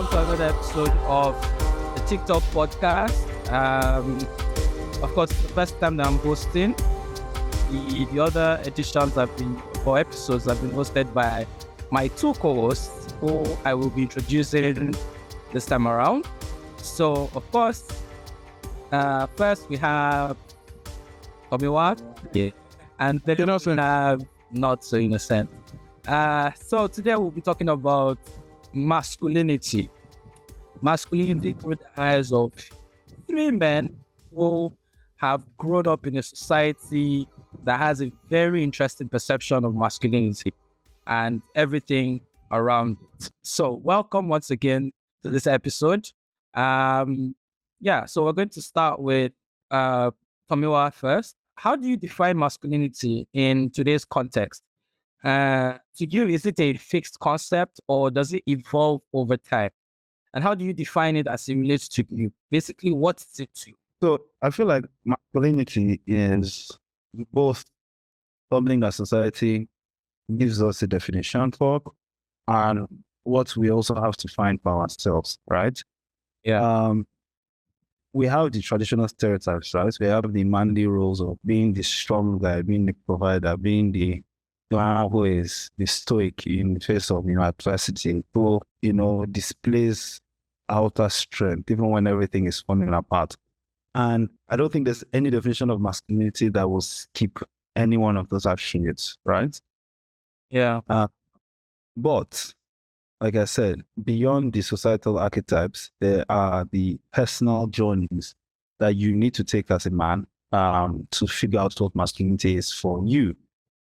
welcome to another episode of the TIC-Talk podcast. Of course, it's the first time that I'm hosting. The other editions episodes have been hosted by my two co-hosts, who I will be introducing this time around. So, of course, first we have Tomiwa, and then we have Not So Innocent. So today we'll be talking about masculinity through the eyes of three men who have grown up in a society that has a very interesting perception of masculinity and everything around it. So welcome once again to this episode. So we're going to start with Tomiwa first. How do you define masculinity in today's context? To you, is it a fixed concept or does it evolve over time? And how do you define it as it relates to you? Basically, what is it to you? So I feel like masculinity is both something that society gives us a definition for and what we also have to find for ourselves, right? Yeah. We have the traditional stereotypes, right? We have the manly roles of being the strong guy, being the provider, being the one who is the stoic in the face of, adversity, who, displays outer strength, even when everything is falling apart. And I don't think there's any definition of masculinity that will skip any one of those attributes, right? Yeah. But like I said, beyond the societal archetypes, there are the personal journeys that you need to take as a man to figure out what masculinity is for you,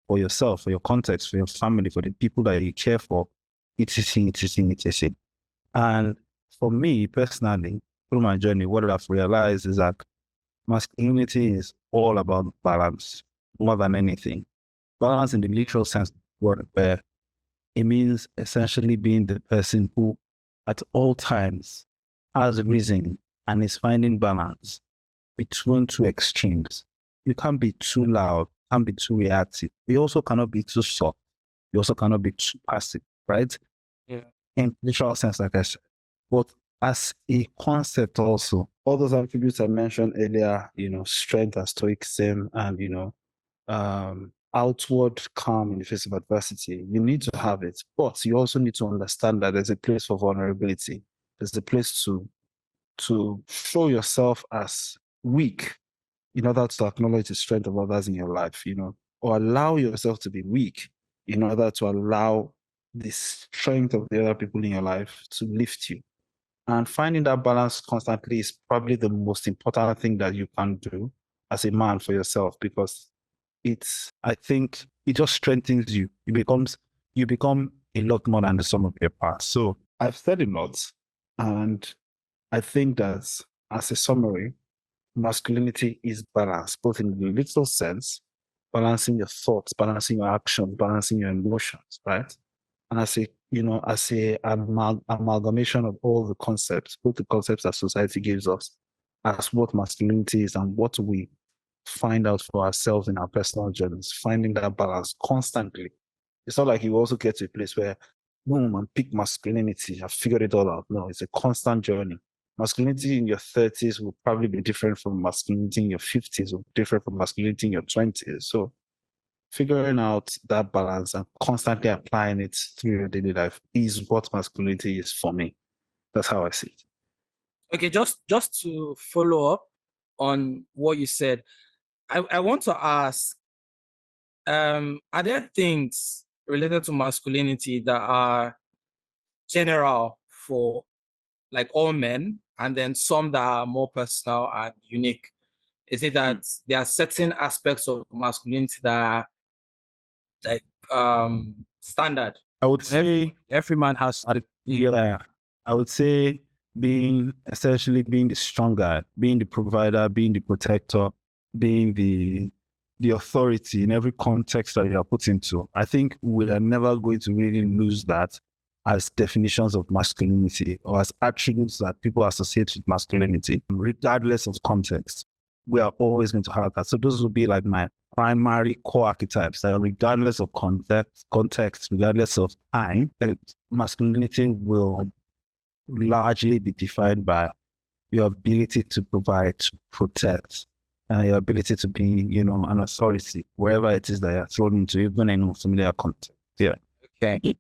for yourself, for your context, for your family, for the people that you care for, etc. And for me personally, through my journey, what I've realized is that masculinity is all about balance more than anything. Balance in the literal sense of the word, where it means essentially being the person who at all times has reason and is finding balance between two extremes. You can't be too loud, can't be too reactive. You also cannot be too soft. You also cannot be too passive, right? Yeah. In literal sense, like I said. But as a concept also, all those attributes I mentioned earlier, strength and stoicism and, outward calm in the face of adversity, you need to have it. But you also need to understand that there's a place for vulnerability. There's a place to show yourself as weak in order to acknowledge the strength of others in your life, or allow yourself to be weak in order to allow the strength of the other people in your life to lift you. And finding that balance constantly is probably the most important thing that you can do as a man for yourself, because I think it just strengthens you. You become a lot more than the sum of your parts. So I've said a lot, and I think that as a summary, masculinity is balance, both in the literal sense, balancing your thoughts, balancing your actions, balancing your emotions, right? And as a amalgamation of all the concepts, both the concepts that society gives us as what masculinity is and what we find out for ourselves in our personal journeys, finding that balance constantly. It's not like you also get to a place where, boom, and pick masculinity, I've figured it all out. No, it's a constant journey. Masculinity in your 30s will probably be different from masculinity in your 50s, or different from masculinity in your 20s. So figuring out that balance and constantly applying it through your daily life is what masculinity is for me. That's how I see it. Okay, just to follow up on what you said, I want to ask, are there things related to masculinity that are general for like all men, and then some that are more personal and unique? Is it that there are certain aspects of masculinity that are like standard? I would say Every man has I would say being the strong guy, being the provider, being the protector, being the authority in every context that you are put into. I think we are never going to really lose that as definitions of masculinity or as attributes that people associate with masculinity, regardless of context. We are always going to have that. So those would be like my primary core archetypes that regardless of context, regardless of time, masculinity will largely be defined by your ability to provide, to protect, your ability to be, an authority wherever it is that you're thrown into, even in familiar context. Yeah. Okay.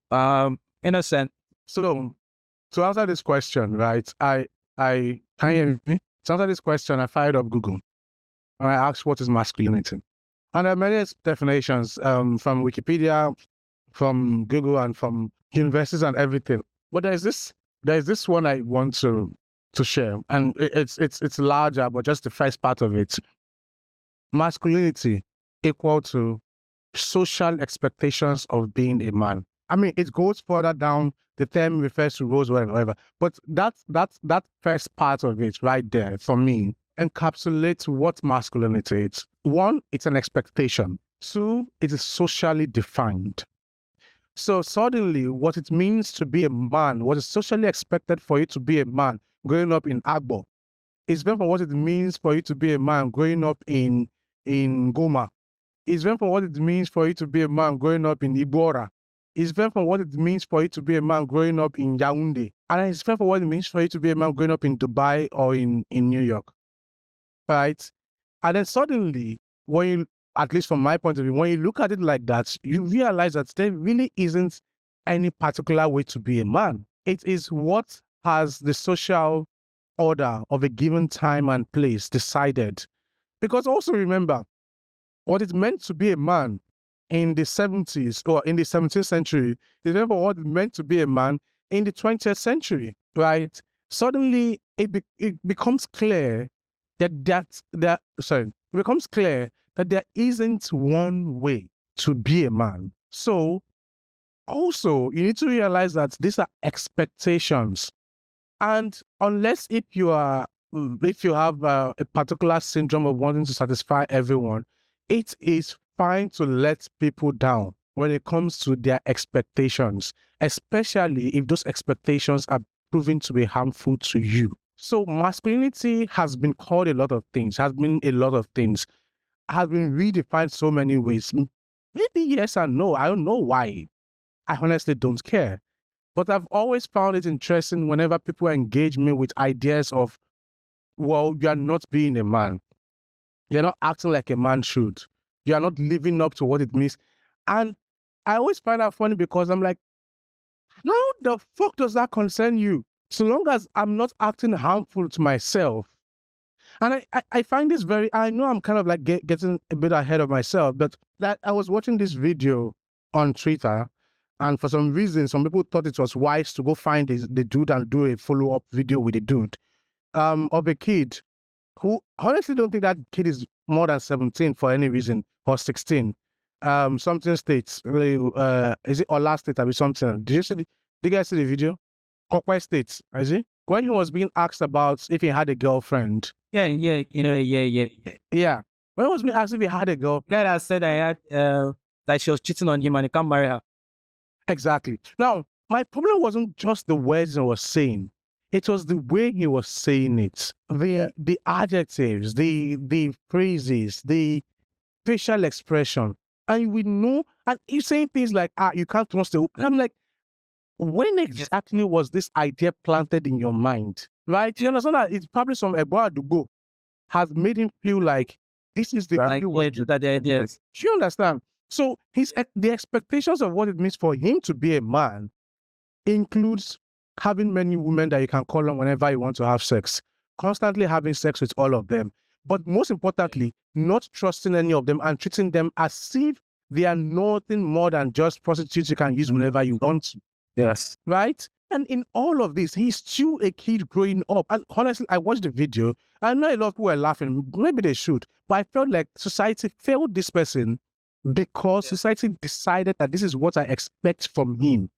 Innocent. So to answer this question, right, I can you hear me? To answer this question, I fired up Google and I asked what is masculinity. And there are many definitions from Wikipedia, from Google, and from universities and everything. But there's this one I want to share, and it's larger, but just the first part of it. Masculinity equal to social expectations of being a man. I mean, it goes further down. The term refers to roles, whatever. But that first part of it right there, for me, encapsulates what masculinity is. One, it's an expectation. Two, it is socially defined. So suddenly, what it means to be a man, what is socially expected for you to be a man growing up in Agbo, is different from what it means for you to be a man growing up in Goma. It's different from what it means for you to be a man growing up in Ibora. It's different from what it means for you to be a man growing up in Yaoundé. And it's different from what it means for you to be a man growing up in Dubai or in New York. Right? And then suddenly, when you, at least from my point of view, when you look at it like that, you realize that there really isn't any particular way to be a man. It is what has the social order of a given time and place decided. Because also remember, what it meant to be a man in the 70s or in the 17th century is never what it meant to be a man in the 20th century, right? Suddenly, it becomes clear that it becomes clear that there isn't one way to be a man. So, also, you need to realize that these are expectations. And unless if you have a particular syndrome of wanting to satisfy everyone, it is fine to let people down when it comes to their expectations, especially if those expectations are proven to be harmful to you. So masculinity has been called a lot of things, has been redefined so many ways. Maybe yes and no. I don't know why. I honestly don't care. But I've always found it interesting whenever people engage me with ideas of, well, you are not being a man. You're not acting like a man should. You are not living up to what it means. And I always find that funny because I'm like, how the fuck does that concern you? So long as I'm not acting harmful to myself. And I find this I know I'm kind of like getting a bit ahead of myself, but that I was watching this video on Twitter, and for some reason, some people thought it was wise to go find the dude and do a follow-up video with the dude of a kid who honestly don't think that kid is more than 17 for any reason, or 16. Something states, is it Ola State or something? Did you guys see the video? Kokwe State, is it? When he was being asked about if he had a girlfriend. Yeah. Yeah. When he was being asked if he had a girlfriend. Guy that said that she was cheating on him and he can't marry her. Exactly. Now, my problem wasn't just the words he was saying. It was the way he was saying it. The adjectives, the phrases, the facial expression. And we know, and he's saying things like, you can't trust the... I'm like, when exactly was this idea planted in your mind? Right? You understand that it's probably some Ebola Dugo has made him feel like this is the way that the ideas. Do you understand? So the expectations of what it means for him to be a man includes having many women that you can call on whenever you want to have sex, constantly having sex with all of them, but most importantly, not trusting any of them and treating them as if they are nothing more than just prostitutes you can use whenever you want to. Yes. Right? And in all of this, he's still a kid growing up. And honestly, I watched the video. I know a lot of people were laughing. Maybe they should. But I felt like society failed this person because society decided that this is what I expect from him.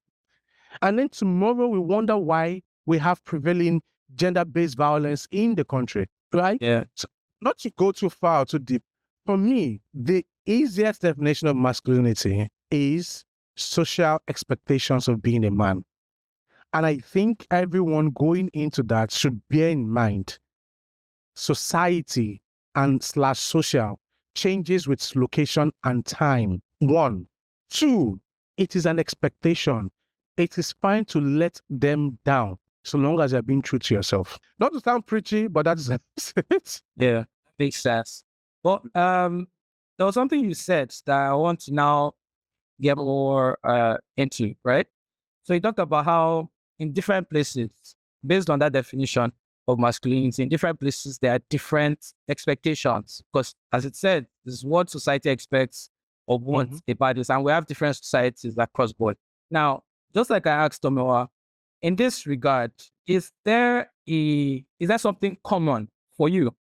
And then tomorrow we wonder why we have prevailing gender-based violence in the country, right? Yeah. So not to go too far or too deep. For me, the easiest definition of masculinity is social expectations of being a man. And I think everyone going into that should bear in mind society and / social changes with location and time. 1. 2, it is an expectation. It is fine to let them down. so long as you're being true to yourself. Not to sound preachy, but that's it. Yeah, makes sense. But there was something you said that I want to now get more into, right? So you talked about how in different places, based on that definition of masculinity, in different places there are different expectations. Because as it said, this is what society expects or wants about this, and we have different societies across board. Now, just like I asked Tomoa, in this regard, is there something common for you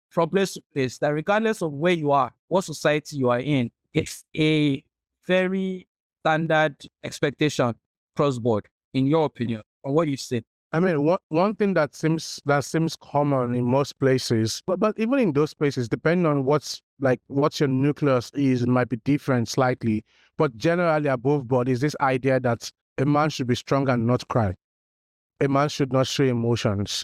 from place to place that regardless of where you are, what society you are in, it's a very standard expectation cross board, in your opinion, or what you say? I mean, one thing that seems common in most places, but even in those places, depending on what your nucleus is, it might be different slightly. But generally, above board is this idea that a man should be strong and not cry. A man should not show emotions.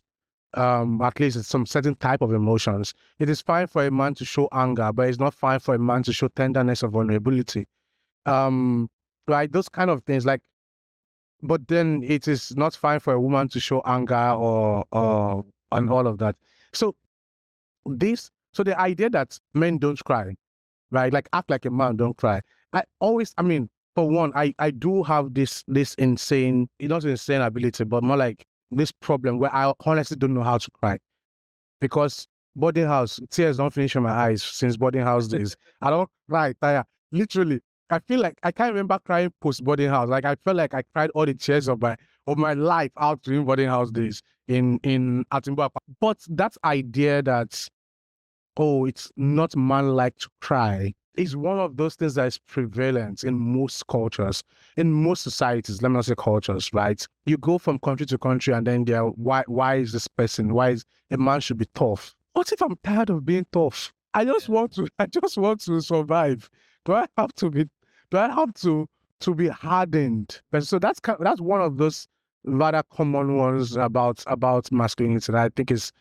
At least it's some certain type of emotions. It is fine for a man to show anger, but it's not fine for a man to show tenderness or vulnerability. Right? Those kind of things. But then it is not fine for a woman to show anger or and all of that. So the idea that men don't cry, right? Like act like a man, don't cry. For one, I do have this insane, not insane ability, but more like this problem where I honestly don't know how to cry. Because boarding house, tears don't finish in my eyes since boarding house days. I don't cry, tire. Literally, I feel like I can't remember crying post boarding house. Like I felt like I cried all the tears of my life out during boarding house days in Atimbo. But that idea that, oh, it's not man-like to cry is one of those things that is prevalent in most cultures, in most societies. Let me not say cultures, right? You go from country to country, and then why is this person? Why is a man should be tough? What if I'm tired of being tough? I just want to survive. Do I have to be hardened? So that's one of those rather common ones about masculinity that I think it's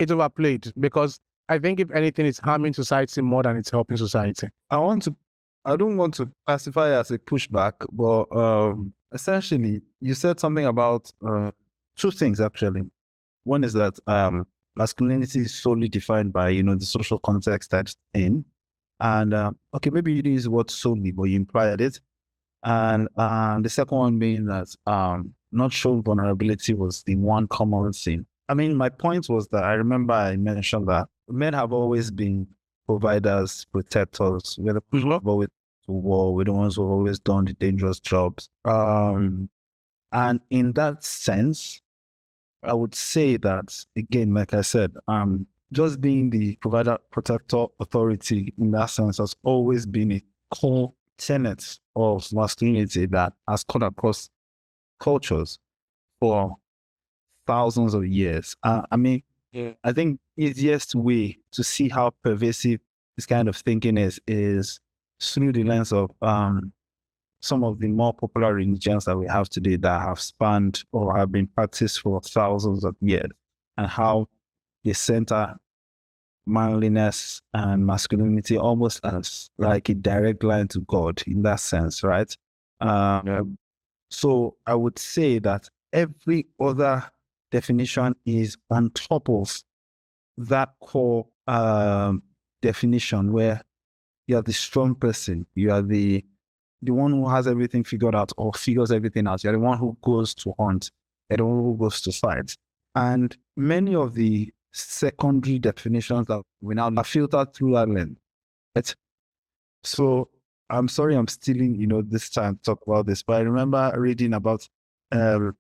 overplayed, because I think if anything, it's harming society more than it's helping society. I don't want to classify it as a pushback, but essentially, you said something about two things actually. One is that masculinity is solely defined by the social context that's in, and okay, maybe you didn't use the word solely, but you implied it. And the second one being that not showing vulnerability was the one common thing. I mean, my point was that I remember I mentioned that men have always been providers, protectors. We're the people who always to war. We're the ones who have always done the dangerous jobs. And in that sense, I would say that, again, like I said, just being the provider, protector, authority in that sense has always been a core tenet of masculinity that has cut across cultures for thousands of years. I think easiest way to see how pervasive this kind of thinking is through the lens of some of the more popular religions that we have today that have spanned or have been practiced for thousands of years, and how they center manliness and masculinity almost as like a direct line to God in that sense, right? So I would say that every other definition is on top of that core definition where you are the strong person, you are the one who has everything figured out or figures everything out. You're the one who goes to hunt, you're the one who goes to fight. And many of the secondary definitions that we now are filtered through that lens. Right? So I'm sorry I'm stealing, this time to talk about this, but I remember reading about a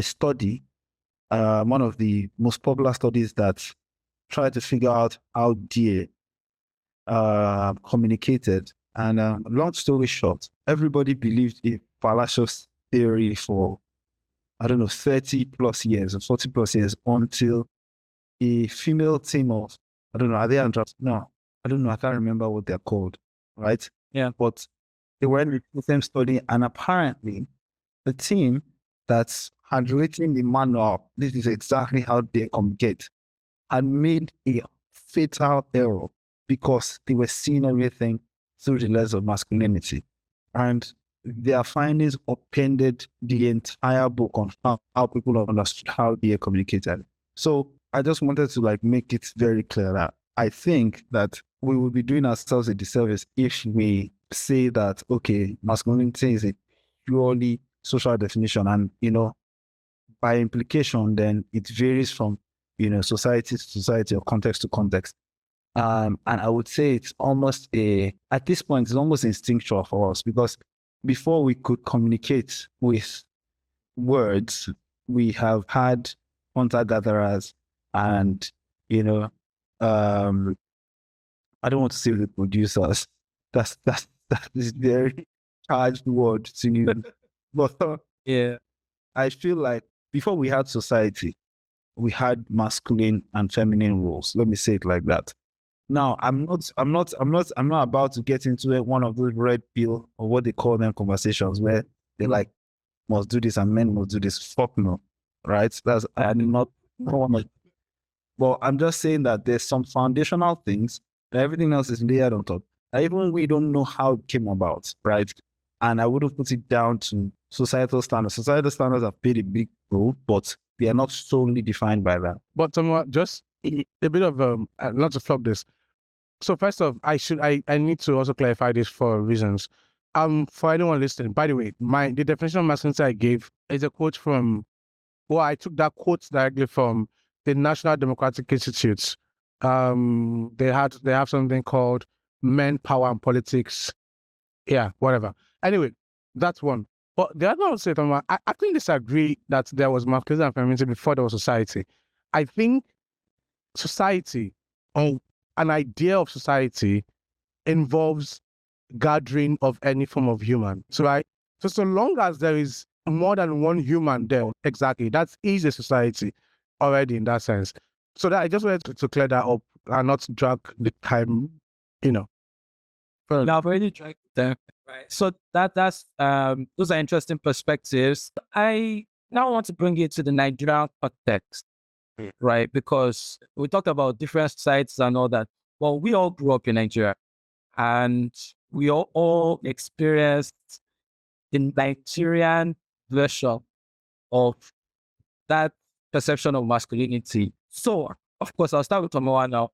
study, one of the most popular studies that tried to figure out how deer communicated. And long story short, everybody believed a fallacious theory for, 30 plus years or 40 plus years until a female team of, are they androgynes? No, I don't know. I can't remember what they're called, right? Yeah. But they were in the same study, and apparently the team that had written the manual, this is exactly how they communicate, had made a fatal error because they were seeing everything through the lens of masculinity. And their findings upended the entire book on how people understood how they communicated. So I just wanted to like make it very clear that I think that we will be doing ourselves a disservice if we say that, okay, masculinity is a purely social definition, and, by implication, then it varies from, society to society or context to context. And I would say it's almost at this point, it's almost instinctual for us, because before we could communicate with words, we have had hunter-gatherers and, I don't want to say the producers. That is very charged word to use. But Yeah. I feel like before we had society, we had masculine and feminine roles. Let me say it like that. Now, I'm not about to get into one of those red pill or what they call them conversations where they like must do this and men must do this. Fuck no, right? I'm not. But I'm just saying that there's some foundational things that everything else is layered on top. Even we don't know how it came about, right? And I would have put it down to societal standards. Societal standards have played a big role, but they are not solely defined by that. But just a bit of not to flop this. So first off, I need to also clarify this for reasons. For anyone listening, by the way, the definition of masculinity I gave is a quote from. Well, I took that quote directly from the National Democratic Institute. They have something called Men, Power, and Politics. Yeah, whatever. Anyway, that's one. But the other one, say, I actually disagree that there was masculinity and femininity before there was society. I think society, or an idea of society, involves gathering of any form of human. So, right? So long as there is more than one human there, exactly, that is a society already in that sense. So that I just wanted to clear that up and not drag the time, Now, I've already dragged them, right? So that's those are interesting perspectives. I now want to bring it to the Nigerian context, right? Because we talked about different sites and all that. Well, we all grew up in Nigeria, and we all experienced the Nigerian version of that perception of masculinity. So, of course, I'll start with Tomowa now.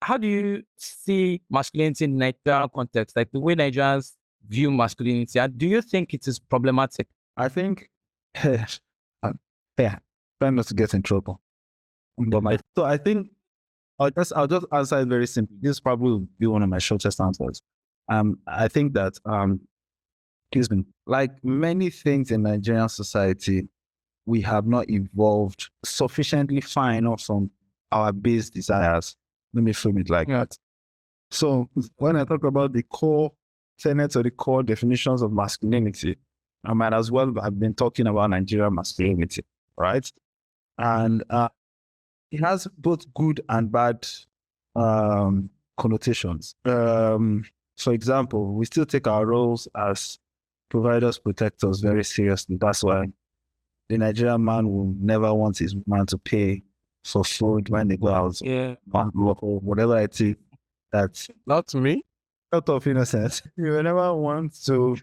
How do you see masculinity in Nigerian context, like the way Nigerians view masculinity? And do you think it is problematic? I think, try not to get in trouble. So I think I'll just answer it very simply. This probably will be one of my shortest answers. I think that, like many things in Nigerian society, we have not evolved sufficiently far enough from our base desires. Let me frame it like that. So when I talk about the core tenets or the core definitions of masculinity, I might as well have been talking about Nigerian masculinity, right? And it has both good and bad connotations. For example, we still take our roles as providers, protectors very seriously. That's why the Nigerian man will never want his woman to pay for food when they go out, or whatever it is. That's not me. Out of innocence, you will never want to.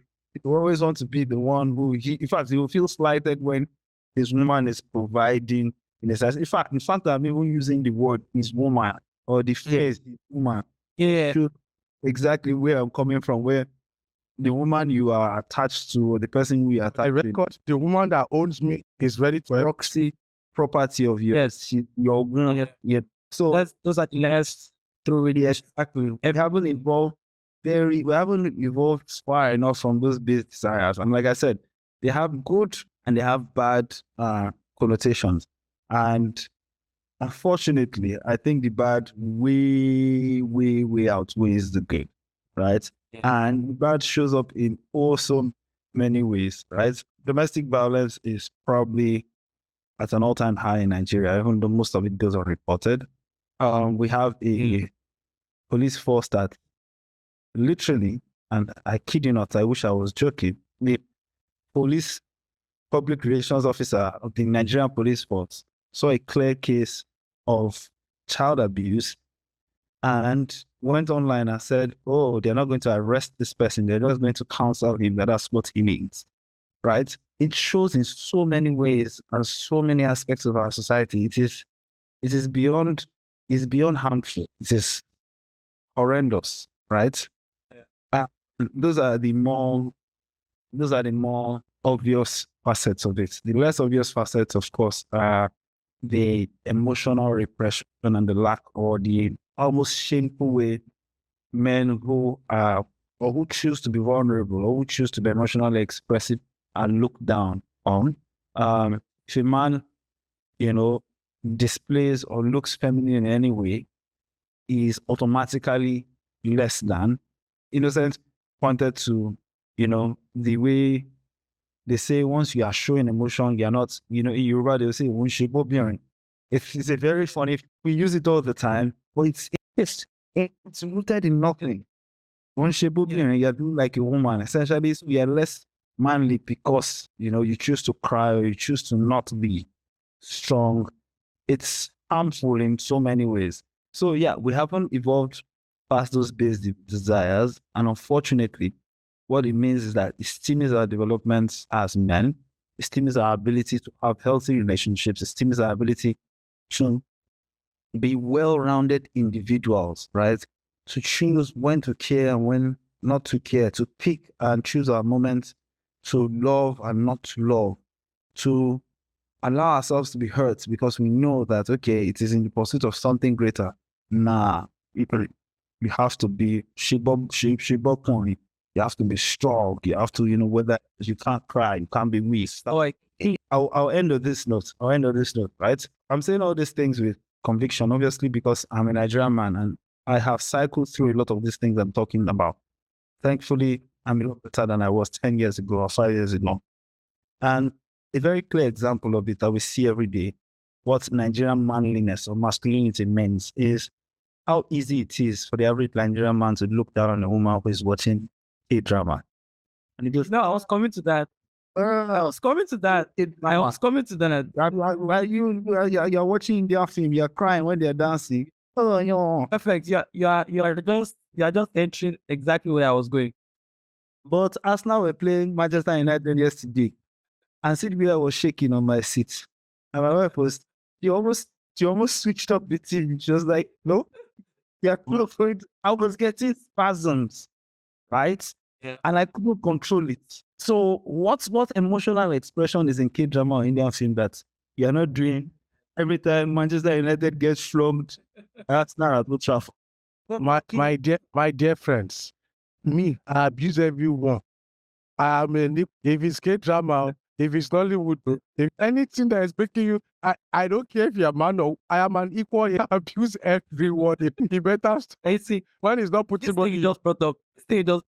You always want to be the one who, in fact, he will feel slighted when his woman is providing. In fact, I'm even using the word his woman or the phrase his woman. Yeah, exactly where I'm coming from. Where the woman you are attached to, or the person we are attached to, the woman that owns me is ready to proxy property of yours. Yes. Your yeah. So those are the last through really. Exactly. We haven't evolved far enough from those base desires. And like I said, they have good and they have bad connotations. And unfortunately, I think the bad way outweighs the good, right? Yeah. And the bad shows up in also many ways, right? Domestic violence is probably at an all-time high in Nigeria, even though most of it goes unreported. We have a police force that literally, and I kid you not, I wish I was joking, the police public relations officer of the Nigerian police force saw a clear case of child abuse and went online and said, oh, they're not going to arrest this person. They're just going to counsel him that that's what he needs, right? It shows in so many ways and so many aspects of our society. It is beyond harmful. It is horrendous, right? Uh, those are the more obvious facets of it. The less obvious facets, of course, are the emotional repression and the lack or the almost shameful way men who are or who choose to be vulnerable or who choose to be emotionally expressive are looked down on. If a man, displays or looks feminine in any way, is automatically less than, innocent, pointed to, the way they say once you are showing emotion, you're not, in Yoruba, they'll say, it's a very funny, we use it all the time, but it's rooted in nothing. You're doing like a woman. Essentially, you're less manly because, you choose to cry or you choose to not be strong. It's harmful in so many ways. So yeah, we haven't evolved past those base desires. And unfortunately, what it means is that it stimulates our development as men. It stimulates our ability to have healthy relationships. It stimulates our ability to be well-rounded individuals, right? To choose when to care and when not to care, to pick and choose our moments, to love and not to love, to allow ourselves to be hurt because we know that, okay, it is in the pursuit of something greater. Nah, you have to be shibokoni. You have to be strong. You have to, whether you can't cry, you can't be weak. I'll end on this note. Right? I'm saying all these things with conviction, obviously, because I'm a Nigerian man and I have cycled through a lot of these things I'm talking about. Thankfully, I'm a lot better than I was 10 years ago or 5 years ago. And a very clear example of it that we see every day, what Nigerian manliness or masculinity means, is how easy it is for the average Nigerian man to look down on a woman who is watching a drama. And he goes, No, I was coming to that. While you're watching their film, you're crying when they're dancing. Oh, no. Perfect. You're just entering exactly where I was going. But Arsenal were playing Manchester United yesterday, and Sylvia was shaking on my seat. And my wife was, she almost switched up the TV. She was like, no, you're not going to. I was getting spasms, right? Yeah. And I couldn't control it. So what emotional expression is in K-drama or Indian film that you're not doing every time Manchester United gets slumped? That's not at Old Trafford. My dear friends, me, I abuse everyone. I am if it's K-drama, if it's Nollywood, if anything that is making you, I don't care if you're a man or I am an equal. I abuse everyone. You better. I see. One is not putting. This thing you just brought up. This thing just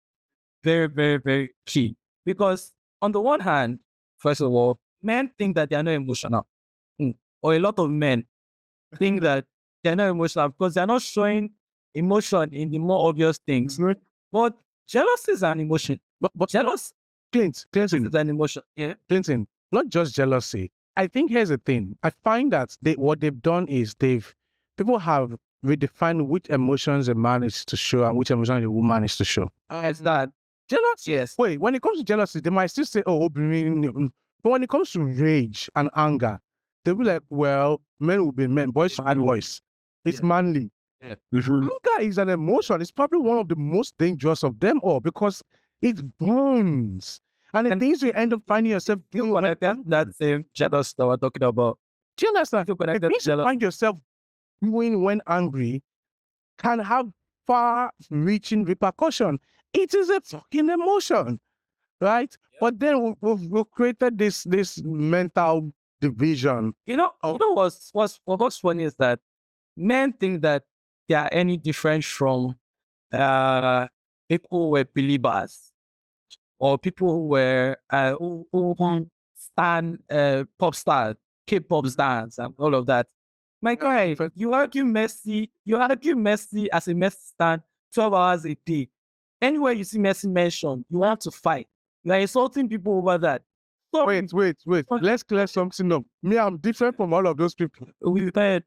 very, very, very key. Because on the one hand, first of all, men think that they are not emotional. Or a lot of men think that they're not emotional because they're not showing emotion in the more obvious things. But jealousy is an emotion. But jealousy Clinton is an emotion. Yeah. Clinton, not just jealousy. I think here's the thing. I find that what they've done is people have redefined which emotions a man is to show and which emotion a woman is to show. It's that. Jealousy, yes. Wait, when it comes to jealousy, they might still say, oh, but when it comes to rage and anger, they'll be like, well, men will be men, boys should be boys. It's manly. Yeah. Anger is an emotion. It's probably one of the most dangerous of them all because it burns. And the things you end up finding yourself doing that same jealous that we're talking about. Do you understand? The things you find yourself doing when angry can have far-reaching repercussion. It is a fucking emotion, right? Yeah. But then we've created this mental division. What's funny is that men think that they are any different from people who were believers or people who were who stand pop stars, K-pop stars, and all of that. My guy, you argue Messi as a Messi stan 12 hours a day. Anywhere you see Messi mentioned, you want to fight. You are insulting people over that. So, wait. Let's clear something up. Me, I'm different from all of those people. We've heard.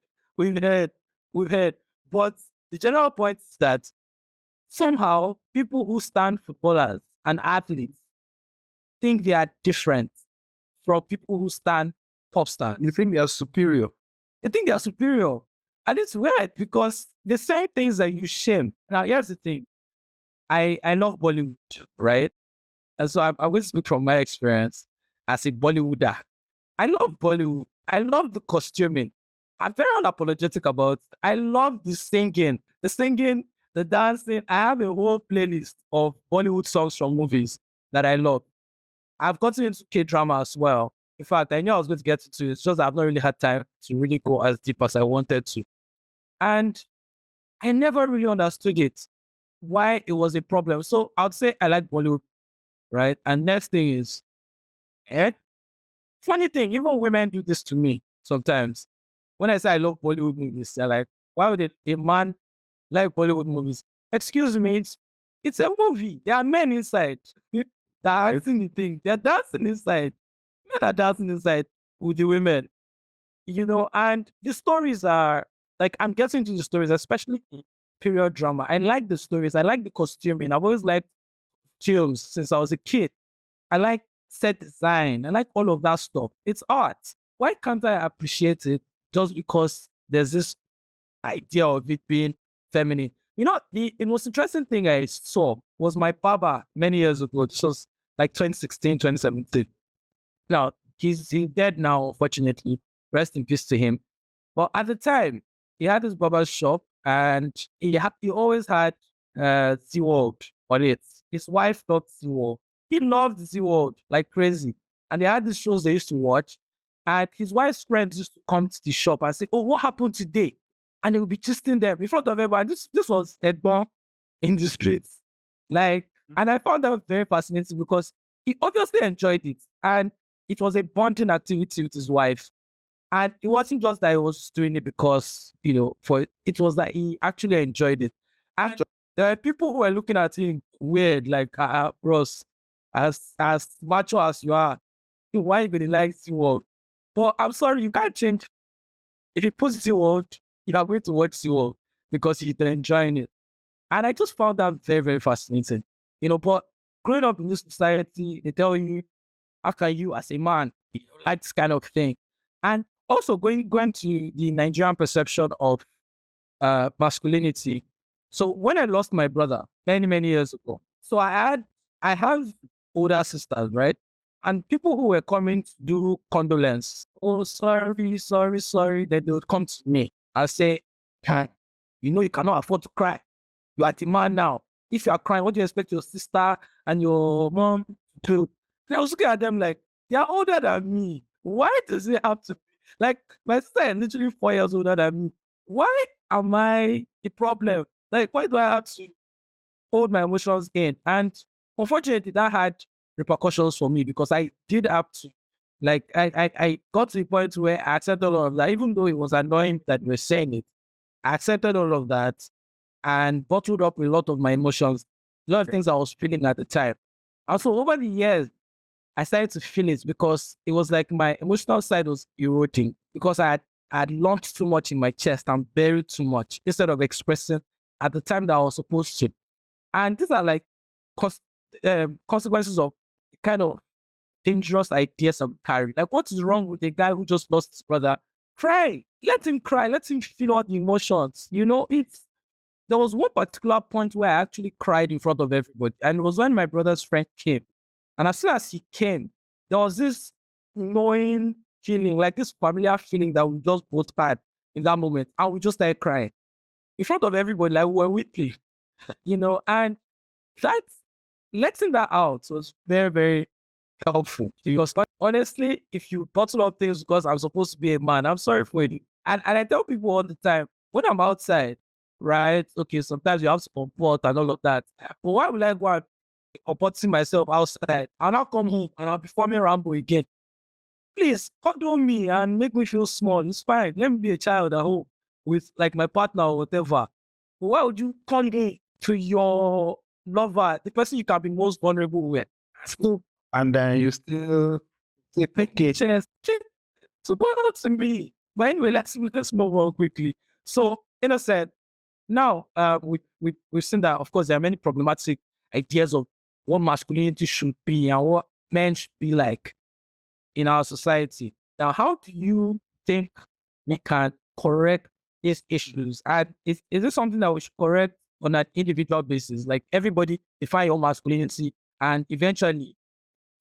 But the general point is that somehow people who stand footballers and athletes think they are different from people who stand pop stars. You think they are superior? They think they are superior. And it's weird because the same things that you shame. Now, here's the thing. I love Bollywood, right? And so I'm going to speak from my experience as a Bollywooder. I love Bollywood. I love the costuming. I'm very unapologetic about it. I love the singing, the dancing. I have a whole playlist of Bollywood songs from movies that I love. I've gotten into K-drama as well. In fact, I knew I was going to get into it. It's just I've not really had time to really go as deep as I wanted to. And I never really understood it, why it was a problem. So I would say I like Bollywood, right? And next thing is, funny thing, even women do this to me sometimes. When I say I love Bollywood movies, they're like, why would a man like Bollywood movies? Excuse me, it's a movie. There are men inside that are acting the thing. They're dancing inside. Men are dancing inside with the women, and the stories are like, I'm getting to the stories, especially period drama. I like the stories. I like the costuming. I've always liked films since I was a kid. I like set design. I like all of that stuff. It's art. Why can't I appreciate it just because there's this idea of it being feminine? The most interesting thing I saw was my baba many years ago. This was like 2016, 2017. Now, he's dead now, unfortunately. Rest in peace to him. But at the time, he had his barber shop and he always had SeaWorld on it. His wife loved SeaWorld. He loved SeaWorld like crazy. And they had these shows they used to watch. And his wife's friends used to come to the shop and say, oh, what happened today? And they would be gisting them in front of everybody. This was headborn in the streets. And I found that very fascinating because he obviously enjoyed it. And it was a bonding activity with his wife. And it wasn't just that he was doing it because, it was that he actually enjoyed it. And there are people who were looking at him weird, like, bros, as macho as you are, why are you going to like SeaWorld? But I'm sorry, you can't change. If you put SeaWorld, you are going to watch SeaWorld because you're enjoying it. And I just found that very, very fascinating. But growing up in this society, they tell you, how can you as a man like this kind of thing? And also going to the Nigerian perception of masculinity. So when I lost my brother many, many years ago, so I have older sisters, right? And people who were coming to do condolence, oh, sorry. Then they would come to me and say, you cannot afford to cry. You are the man now. If you are crying, what do you expect your sister and your mom to do? And I was looking at them like, they are older than me. Why does it have to be? Like, my sister is literally 4 years older than me. Why am I the problem? Like, why do I have to hold my emotions in? And unfortunately, that had repercussions for me because I did have to, I got to the point where I accepted all of that, even though it was annoying that we're saying it. I accepted all of that and bottled up a lot of my emotions, a lot of things I was feeling at the time. Also, over the years, I started to feel it because it was like my emotional side was eroding because I had locked too much in my chest and buried too much instead of expressing at the time that I was supposed to. And these are like consequences of kind of dangerous ideas I'm carrying. Like, what is wrong with a guy who just lost his brother? Cry. Let him cry. Let him feel all the emotions. There was one particular point where I actually cried in front of everybody. And it was when my brother's friend came. And as soon as he came, there was this knowing feeling, like this familiar feeling that we just both had in that moment. And we just started crying in front of everybody, like we were weeping, and that letting that out was very, very helpful. Because honestly, if you bottle up things because I'm supposed to be a man, I'm sorry for it. And I tell people all the time, when I'm outside, right? Okay, sometimes you have to comport and all of that. But why would I go and comporting myself outside? I'll now come home and I'll be forming Rambo again. Please cuddle me and make me feel small. It's fine. Let me be a child at home with like my partner or whatever. But why would you come in to your lover, the person you can be most vulnerable with? So, And then you still take a chance. So what to me? But anyway, let's move on quickly. So, in a sense, Now, we've seen that, of course, there are many problematic ideas of what masculinity should be and what men should be like in our society. Now, how do you think we can correct these issues? And is this something that we should correct on an individual basis? Like everybody define your masculinity, and eventually,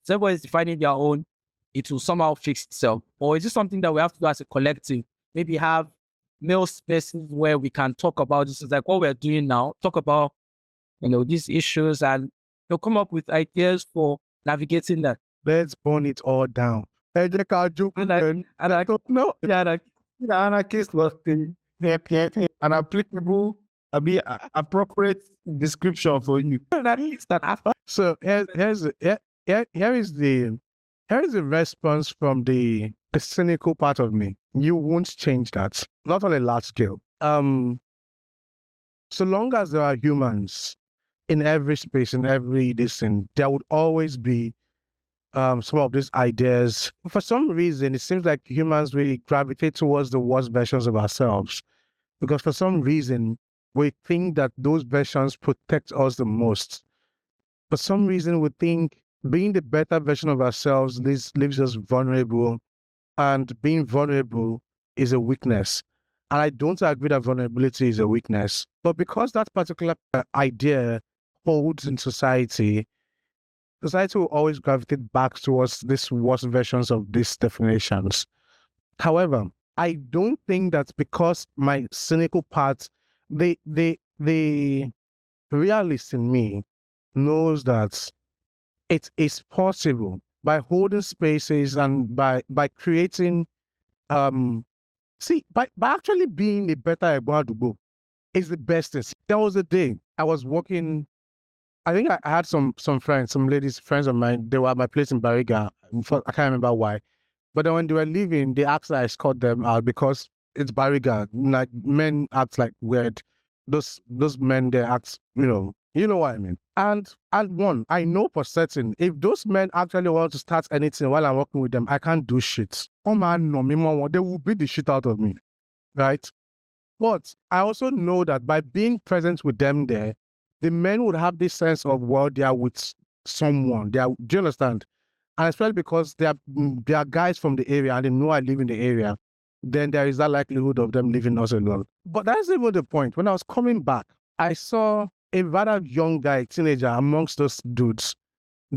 if everybody is defining their own, it will somehow fix itself. Or is this something that we have to do as a collective? Maybe have male spaces where we can talk about this. Is like what we're doing now. Talk about these issues, and come up with ideas for navigating that. Let's burn it all down. And I don't know. Yeah, like anarchist was an applicable, appropriate description for you. So here is the response from the cynical part of me. You won't change that, not on a large scale. So long as there are humans in every space, in every distance, there would always be some of these ideas. For some reason, it seems like humans really gravitate towards the worst versions of ourselves, because for some reason, we think that those versions protect us the most. For some reason, we think being the better version of ourselves leaves us vulnerable, and being vulnerable is a weakness. And I don't agree that vulnerability is a weakness. But because that particular idea holds in society will always gravitate back towards these worst versions of these definitions. However, I don't think that because my cynical part, the realist in me knows that it is possible by holding spaces and by creating, by actually being a better Egbadugo is the best thing. There was a day I was walking. I think I had some friends, some ladies, friends of mine. They were at my place in Bariga. I can't remember why. But then when they were leaving, they asked that I escort them out because it's Bariga. Like, men act like weird. Those men, they act, you know what I mean. And one, I know for certain, if those men actually want to start anything while I'm working with them, I can't do shit. Oh man, no, they will beat the shit out of me, right? But I also know that by being present with them there, the men would have this sense of, well, they are with someone. Do you understand? And especially because they are guys from the area and they know I live in the area, then there is that likelihood of them leaving us alone. But that's even the point. When I was coming back, I saw a rather young guy, teenager, amongst those dudes,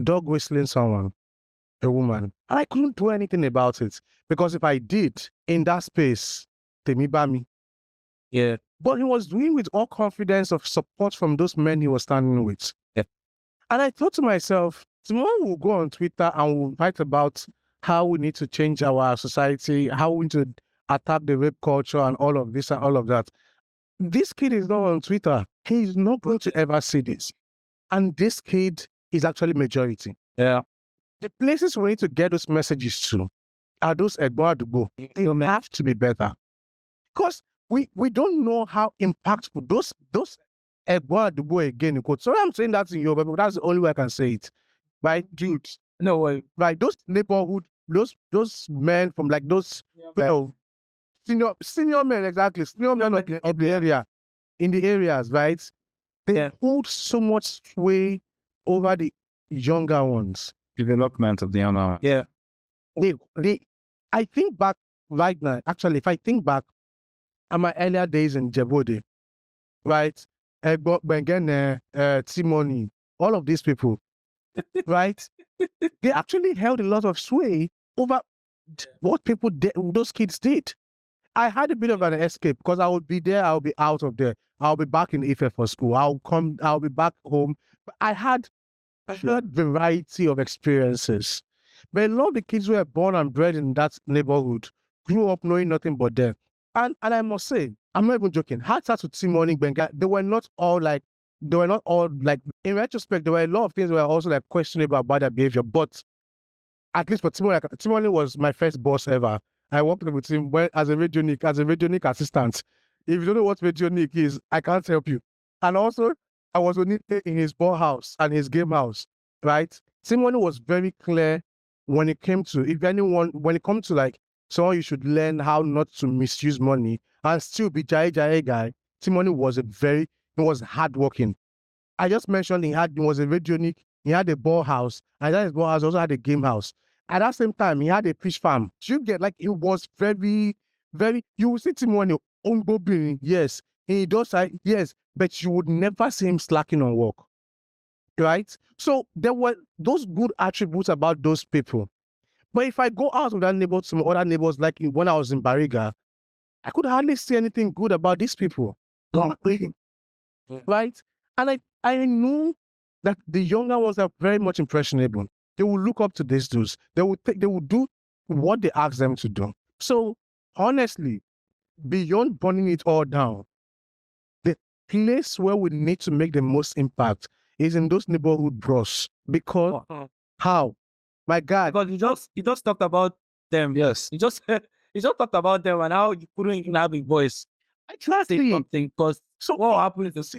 dog whistling someone, a woman. And I couldn't do anything about it. Because if I did, in that space, Temi Bami. Yeah. But he was doing with all confidence of support from those men he was standing with. Yeah. And I thought to myself, tomorrow we'll go on Twitter and we'll write about how we need to change our society, how we need to attack the rape culture and all of this and all of that. This kid is not on Twitter. He's not going to ever see this. And this kid is actually majority. Yeah. The places we need to get those messages to are those Egbadugo. They have to be better. Because we don't know how impactful those Egbadugo again. Sorry, I'm saying that in Yoruba, but that's the only way I can say it. Right, dude? No way. Right, those neighborhood, those men from like those senior men, exactly, senior men of the area, in the areas, right? They hold so much sway over the younger ones. Development of the younger. Yeah. I think back right now, actually, if I think back at my earlier days in Djibouti, right? Bengene, Timoni, all of these people, right? They actually held a lot of sway over what people did, those kids did. I had a bit of an escape because I would be there, I'll be out of there. I'll be back in Ife for school. I'll be back home. But I had a variety of experiences. But a lot of the kids who were born and bred in that neighborhood grew up knowing nothing but them. And I must say, I'm not even joking. Hats out to Timoni Benga. They were not all like, in retrospect, there were a lot of things that were also like questionable about their behavior. But at least for Timoni, Timoni was my first boss ever. I worked with him as a radionic assistant. If you don't know what radionic is, I can't help you. And also, I was with him in his ball house and his game house, right? Timoni was very clear when it came to, when it comes to like, someone you should learn how not to misuse money and still be Jai guy. Timoni was hardworking. I just mentioned he was a radionic, he had a ball house, and that ball house also had a game house. At that same time, he had a fish farm. You get like it was very, very. You will see Timoni on Bobby, yes, he does, yes, but you would never see him slacking on work, right? So there were those good attributes about those people. But if I go out of that neighborhood to my other neighbors, like when I was in Bariga, I could hardly see anything good about these people. Right? And I knew that the younger ones are very much impressionable. They will look up to these dudes. They will do what they ask them to do. So honestly, beyond burning it all down, the place where we need to make the most impact is in those neighborhood bros. Because how? My God. Because you just talked about them. Yes. You just talked about them and how you couldn't even have a voice. I can't say something because what happened is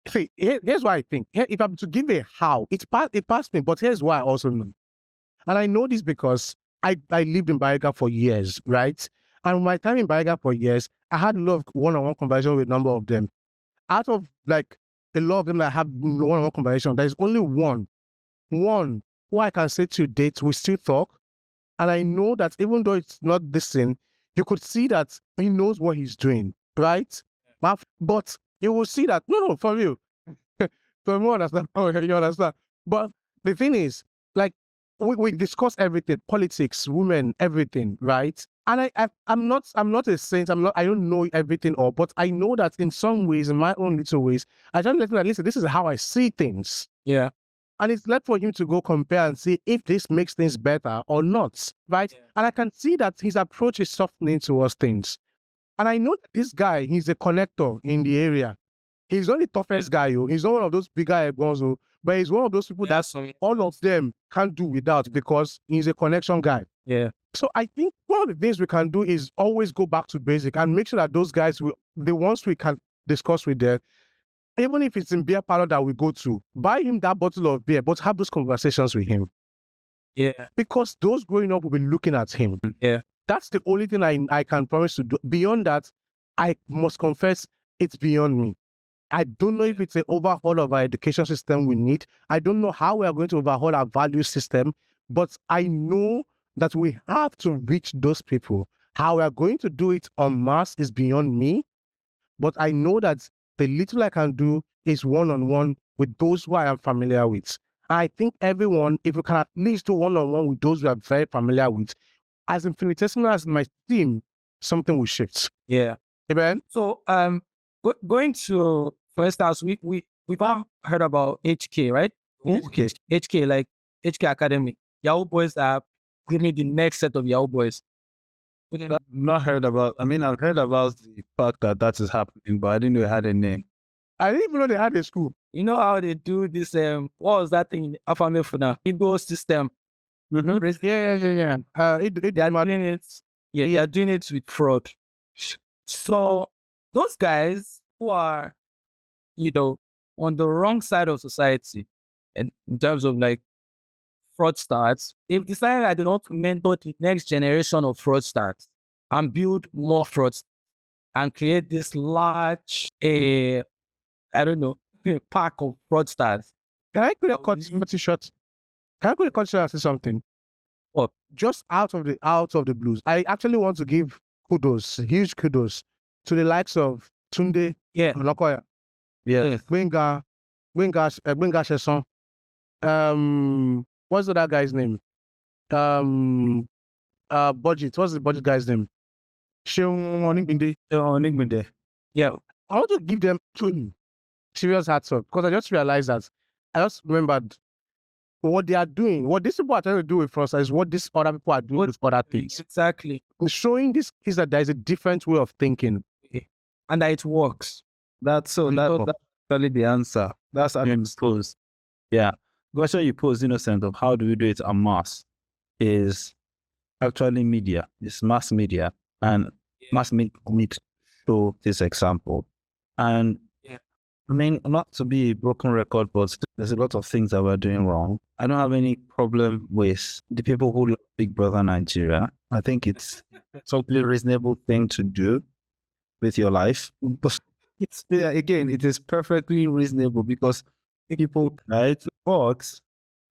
see, here's why I think. If I'm to give a how, it passed me, but here's why I also know. And I know this because I lived in Bariga for years, right? And my time in Bariga for years, I had a lot of one-on-one conversation with a number of them. Out of like a lot of them that have one-on-one conversation, there's only one who I can say to date, we still talk. And I know that even though it's not this thing, you could see that he knows what he's doing, right? But you will see that, no, for real. For me, understand. Oh, you understand. But the thing is, like, we discuss everything, politics, women, everything, right? And I'm not a saint. I don't know everything all, but I know that in some ways, in my own little ways, I just let him listen, this is how I see things. Yeah. And it's left for him to go compare and see if this makes things better or not, right? Yeah. And I can see that his approach is softening towards things. And I know that this guy, he's a connector in the area. He's not the toughest guy, he's not one of those bigger guys, but he's one of those people that all of them can't do without because he's a connection guy. Yeah. So I think one of the things we can do is always go back to basic and make sure that those guys, the ones we can discuss with them, even if it's in beer parlor that we go to, buy him that bottle of beer, but have those conversations with him. Yeah. Because those growing up will be looking at him. Yeah. That's the only thing I can promise to do. Beyond that, I must confess, it's beyond me. I don't know if it's an overhaul of our education system we need. I don't know how we are going to overhaul our value system, but I know that we have to reach those people. How we are going to do it en masse is beyond me, but I know that the little I can do is one-on-one with those who I am familiar with. I think everyone, if we can at least do one-on-one with those we are very familiar with, as infinitesimal as my team, something will shift. Yeah. Amen? So, going to, for instance, we've all heard about HK, right? Okay. HK, like HK Academy. Yahoo Boys are giving the next set of Yahoo Boys. I've not heard about, I've heard about the fact that is happening, but I didn't know it had a name. I didn't even know they had a school. You know how they do this, what was that thing? Afame for now? Igbo system. Mm-hmm. Yeah. They are doing it. Yeah, they are doing it with fraud. So those guys who are, on the wrong side of society, and in terms of like fraudsters, they've decided that they want to mentor the next generation of fraudsters and build more frauds and create this large, pack of fraudsters. Can I quickly cut and say something? What? Just out of the blues, I actually want to give huge kudos to the likes of Tunde, Lokoya, Wenga Sheson. What's that guy's name? Budget. What's the budget guy's name? Sheon. Yeah, I want to give them serious hats off because I just realized that I just remembered what they are doing. What these people are trying to do with us is what these other people are doing with other things. Exactly. Showing this is that there is a different way of thinking, and that it works. That's actually the answer. That's how you pose. Yeah. The question you pose, innocent, of how do we do it en masse, is actually media. It's mass media, and mass media need to show this example. And not to be a broken record, but there's a lot of things that we're doing wrong. I don't have any problem with the people who love Big Brother Nigeria. I think it's a totally reasonable thing to do with your life. it's again, it is perfectly reasonable because people, right? But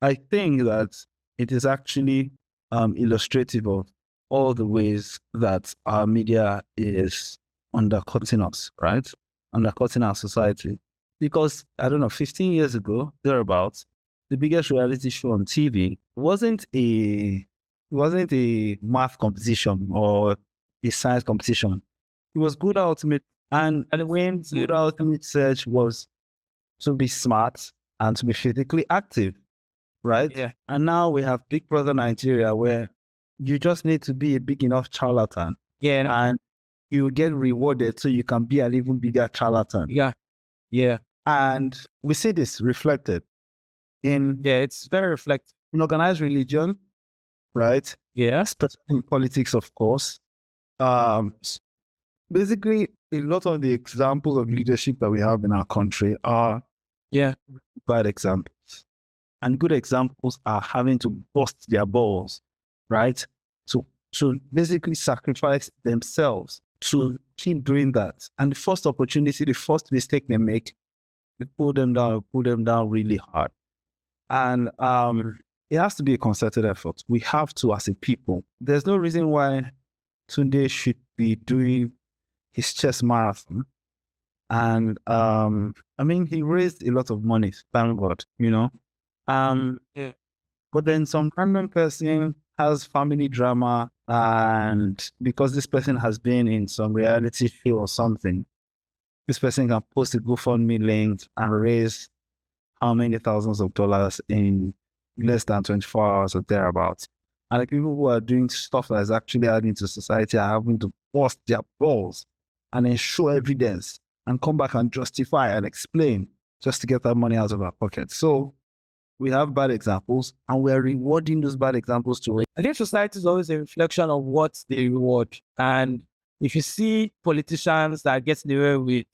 I think that it is actually illustrative of all the ways that our media is undercutting us, right? Undercutting our society. Because I don't know, 15 years ago, thereabouts, the biggest reality show on TV wasn't a math competition or a science competition. It was Good Ultimate, and when Good Ultimate Search was to be smart and to be physically active, right? Yeah. And now we have Big Brother Nigeria, where you just need to be a big enough charlatan, Yeah. and you get rewarded so you can be an even bigger charlatan. Yeah. Yeah. And we see this reflected in It's very reflective. organized religion, right? Yeah. Especially in politics, of course. Basically, a lot of the examples of leadership that we have in our country are bad examples. And good examples are having to bust their balls, right? To basically sacrifice themselves to keep doing that. And the first opportunity, the first mistake they make, they pull them down really hard. And it has to be a concerted effort. We have to, as a people. There's no reason why Tunde should be doing his chess marathon. And I mean, he raised a lot of money, thank God, you know. But then some random person has family drama, and because this person has been in some reality show or something, this person can post a GoFundMe link and raise how many thousands of dollars in less than 24 hours or thereabouts. And the people who are doing stuff that is actually adding to society are having to bust their balls and then show evidence and come back and justify and explain just to get that money out of our pocket. So we have bad examples, and we're rewarding those bad examples to it. I think society is always a reflection of what they reward. And if you see politicians that get away with,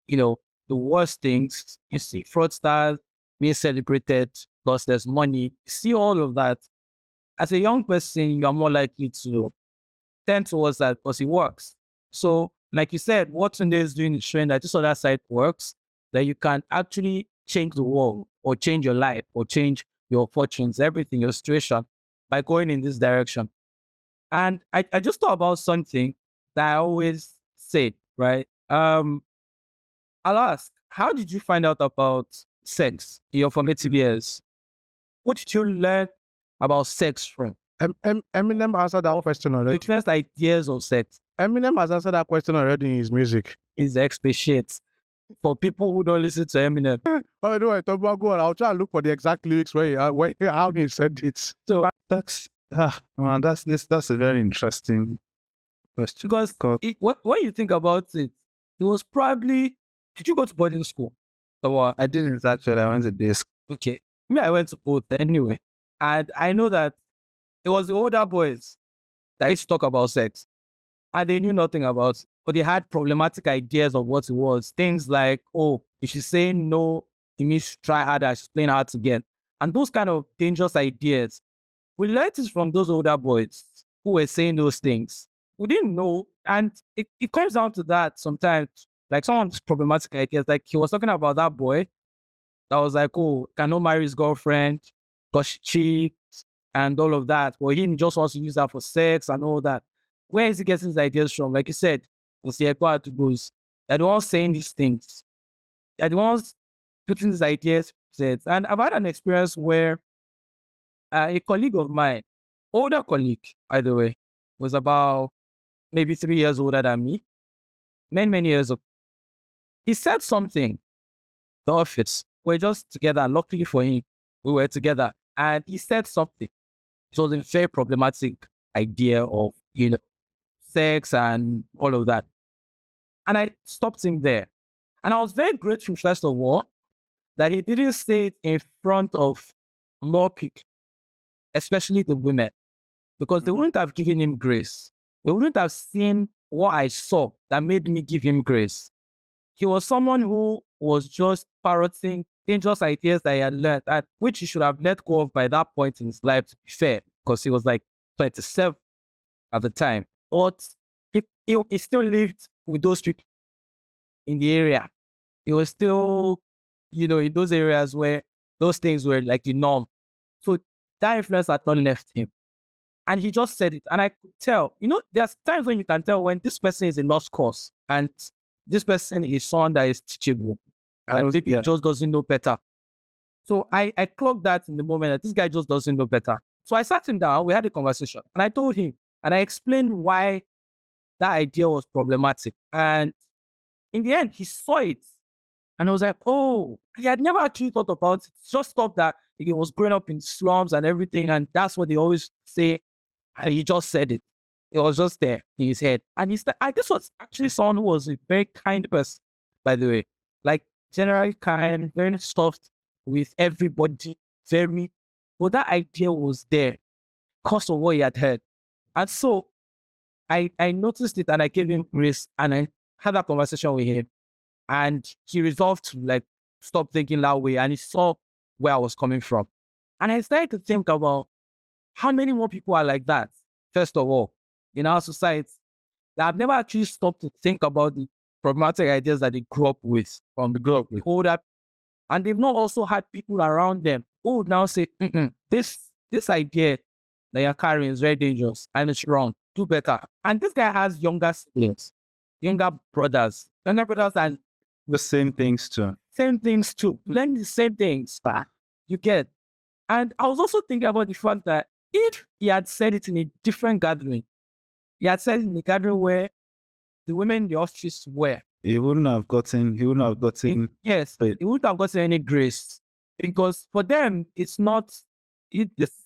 the worst things, you see fraudsters being celebrated because there's money, you see all of that. As a young person, you're more likely to tend towards that because it works. So, like you said, what Tunde is doing is showing that this other side works, that you can actually change the world or change your life or change your fortunes, everything, your situation by going in this direction. And I just thought about something that I always say, right? I'll ask, how did you find out about sex in your formative years? What did you learn about sex from? Eminem answered that question already. The first ideas of sex. Eminem has answered that question already in his music. Is expatiate for people who don't listen to Eminem. Oh, no, I thought, well, go on. I'll try and look for the exact lyrics how he said it. So That's a very interesting question. because when you think about it, it was probably, did you go to boarding school? Or what? I didn't actually. I went to this. Okay. Me, I went to both anyway. And I know that it was the older boys that used to talk about sex. And they knew nothing about it. But they had problematic ideas of what it was. Things like, oh, if she's saying no, it means try harder, she's playing hard to get. And those kind of dangerous ideas. We learned this from those older boys who were saying those things. We didn't know. And it comes down to that sometimes. Like someone's problematic ideas. Like he was talking about that boy that was like, oh, cannot marry his girlfriend because she cheats and all of that. Well, he just wants to use that for sex and all that. Where is he getting his ideas from? Like you said, it's the acquired to goes. They're the ones saying these things. They're the ones putting these ideas. And I've had an experience where a colleague of mine, older colleague, by the way, was about maybe 3 years older than me, many years ago. He said something, the office, we're just together. Luckily for him, we were together. And he said something. It was a very problematic idea of, sex and all of that. And I stopped him there. And I was very grateful, first of all, that he didn't say it in front of more people, especially the women, because they wouldn't have given him grace. They wouldn't have seen what I saw that made me give him grace. He was someone who was just parroting dangerous ideas that he had learned, which he should have let go of by that point in his life, to be fair, because he was like 27 at the time. But he still lived with those people. in the area. He was still, in those areas where those things were like the norm. So that influence had not left him. And he just said it. And I could tell, there's times when you can tell when this person is a lost cause and this person is someone that is teachable. And maybe he just doesn't know better. So I clocked that in the moment that this guy just doesn't know better. So I sat him down, we had a conversation, and I told him, and I explained why that idea was problematic. And in the end, he saw it. And I was like, oh, he had never actually thought about it. Just thought that he was growing up in slums and everything. And that's what they always say. And he just said it. It was just there in his head. And this was actually someone who was a very kind person, by the way. Like, generally kind, very soft with everybody, but that idea was there because of what he had heard. And so I noticed it and I gave him grace and I had that conversation with him. And he resolved to stop thinking that way, and he saw where I was coming from. And I started to think about how many more people are like that, first of all, in our society, that have never actually stopped to think about the problematic ideas that they grew up with from the grow up with older. And they've not also had people around them who would now say, this idea that you're carrying is very dangerous and it's wrong. Do better. And this guy has younger siblings, younger brothers and the same things too. Learn the same things. You get. And I was also thinking about the fact that if he had said it in a different gathering, he had said it in a gathering where the women in the office were, he wouldn't have gotten yes, he wouldn't have gotten any grace, because for them it's not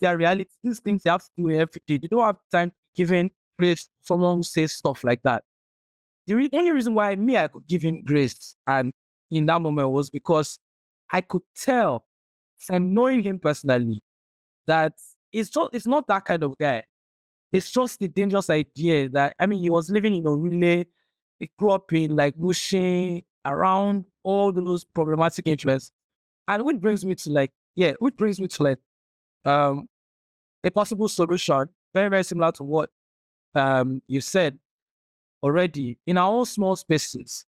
their reality. These things they have to do every day. They don't have time giving grace to someone who says stuff like that. The only reason why I could give him grace and in that moment was because I could tell from knowing him personally that it's not that kind of guy. It's just the dangerous idea that, he was living in a relay. He grew up in Mushin, around all those problematic interests. And which brings me to a possible solution, very, very similar to what you said already. In our own small spaces,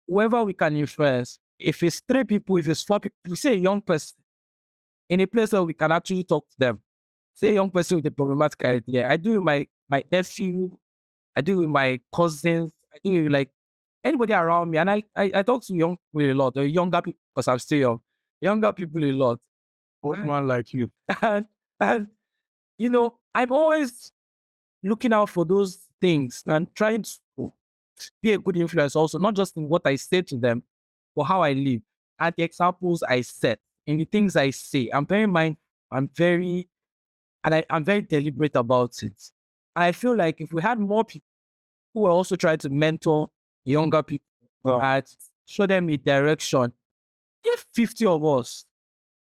whoever we can influence, if it's 3 people, if it's 4 people, we say a young person, in a place where we can actually talk to them. Say a young person with a problematic idea. I do with my nephew, I do with my cousins, I do with anybody around me. And I talk to young people a lot, or younger people, because I'm still young. Younger people a lot. Old man like you. And I'm always looking out for those things and trying to be a good influence also, not just in what I say to them, but how I live, and the examples I set, in the things I say. I'm very deliberate about it. I feel like if we had more people who are also trying to mentor younger people and show them a direction, if 50 of us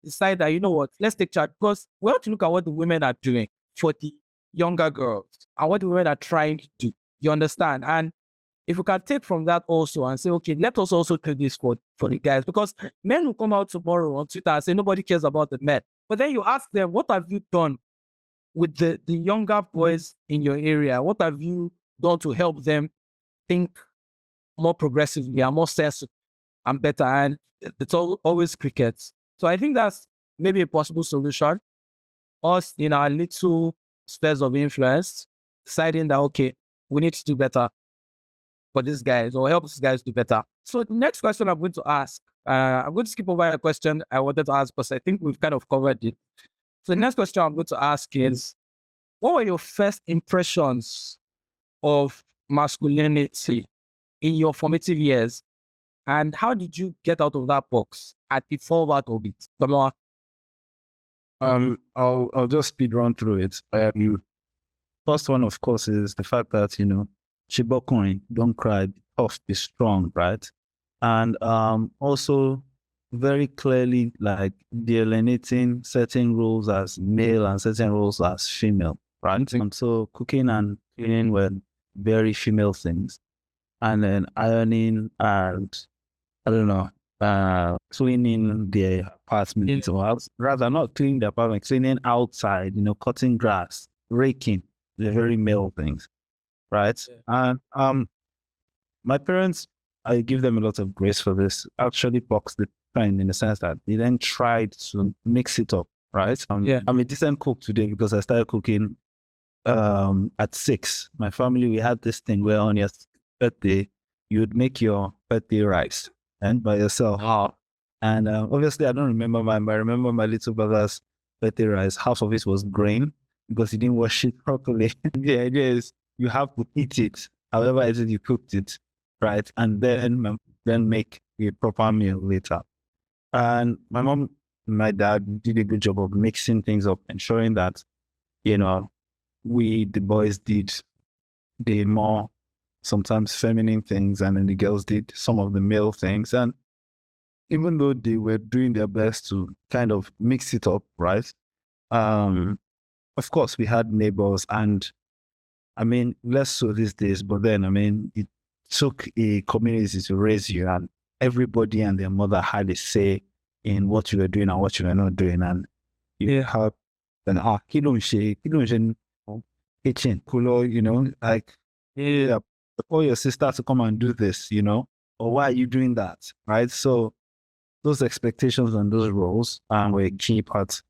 decide that, let's take charge, because we have to look at what the women are doing for the younger girls and what the women are trying to do. You understand? And if we can take from that also and say, okay, let us also do this for the guys, because men will come out tomorrow on Twitter and say nobody cares about the men. But then you ask them, what have you done with the younger boys in your area? What have you done to help them think more progressively and more sensible and better? And it's always crickets. So I think that's maybe a possible solution. Us in our little spheres of influence, deciding that, okay, we need to do better for these guys or help these guys do better. So the next question I'm going to ask, I'm going to skip over a question I wanted to ask because I think we've kind of covered it. So the next question I'm going to ask is, what were your first impressions of masculinity in your formative years? And how did you get out of that box and evolve out of it? I'll just speed run through it. First one, of course, is the fact that, Chibokoin, don't cry, be tough, be strong, right? And also very clearly delineating certain roles as male and certain roles as female, right? And so cooking and cleaning were very female things. And then ironing and, cleaning the apartment, or rather not cleaning the apartment, cleaning outside, cutting grass, raking, the very male things, right? Yeah. And my parents I give them a lot of grace for this, actually box the trend in the sense that they then tried to mix it up, right? I'm a decent cook today because I started cooking at 6. My family, we had this thing where on your birthday, you would make your birthday rice and by yourself. Oh. And obviously, I don't remember mine, but I remember my little brother's birthday rice. Half of it was grain because he didn't wash it properly. The idea is you have to eat it, however it is you cooked it, right? And then make a proper meal later. And my mom and my dad did a good job of mixing things up, ensuring that, you know, the boys did the more sometimes feminine things, and then the girls did some of the male things. And even though they were doing their best to kind of mix it up, right? Of course, we had neighbors, and I mean, less so these days, but then, I mean, it took a community to raise you, and everybody and their mother had a say in what you were doing and what you were not doing. And you have an kitchen, you know, like, call your sister to come and do this, you know, or why are you doing that, right? So those expectations and those roles were a key part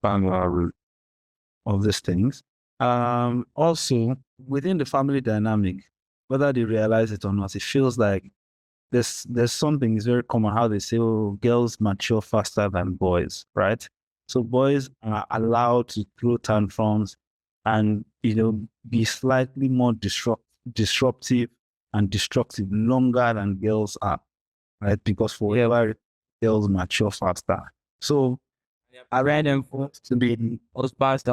of these things. Also, within the family dynamic, whether they realize it or not, it feels like there's something is very common how they say, oh, girls mature faster than boys, right? So boys are allowed to throw tantrums and, you know, be slightly more disruptive and destructive longer than girls are, right? Because for whatever girls mature faster. So I ran them to be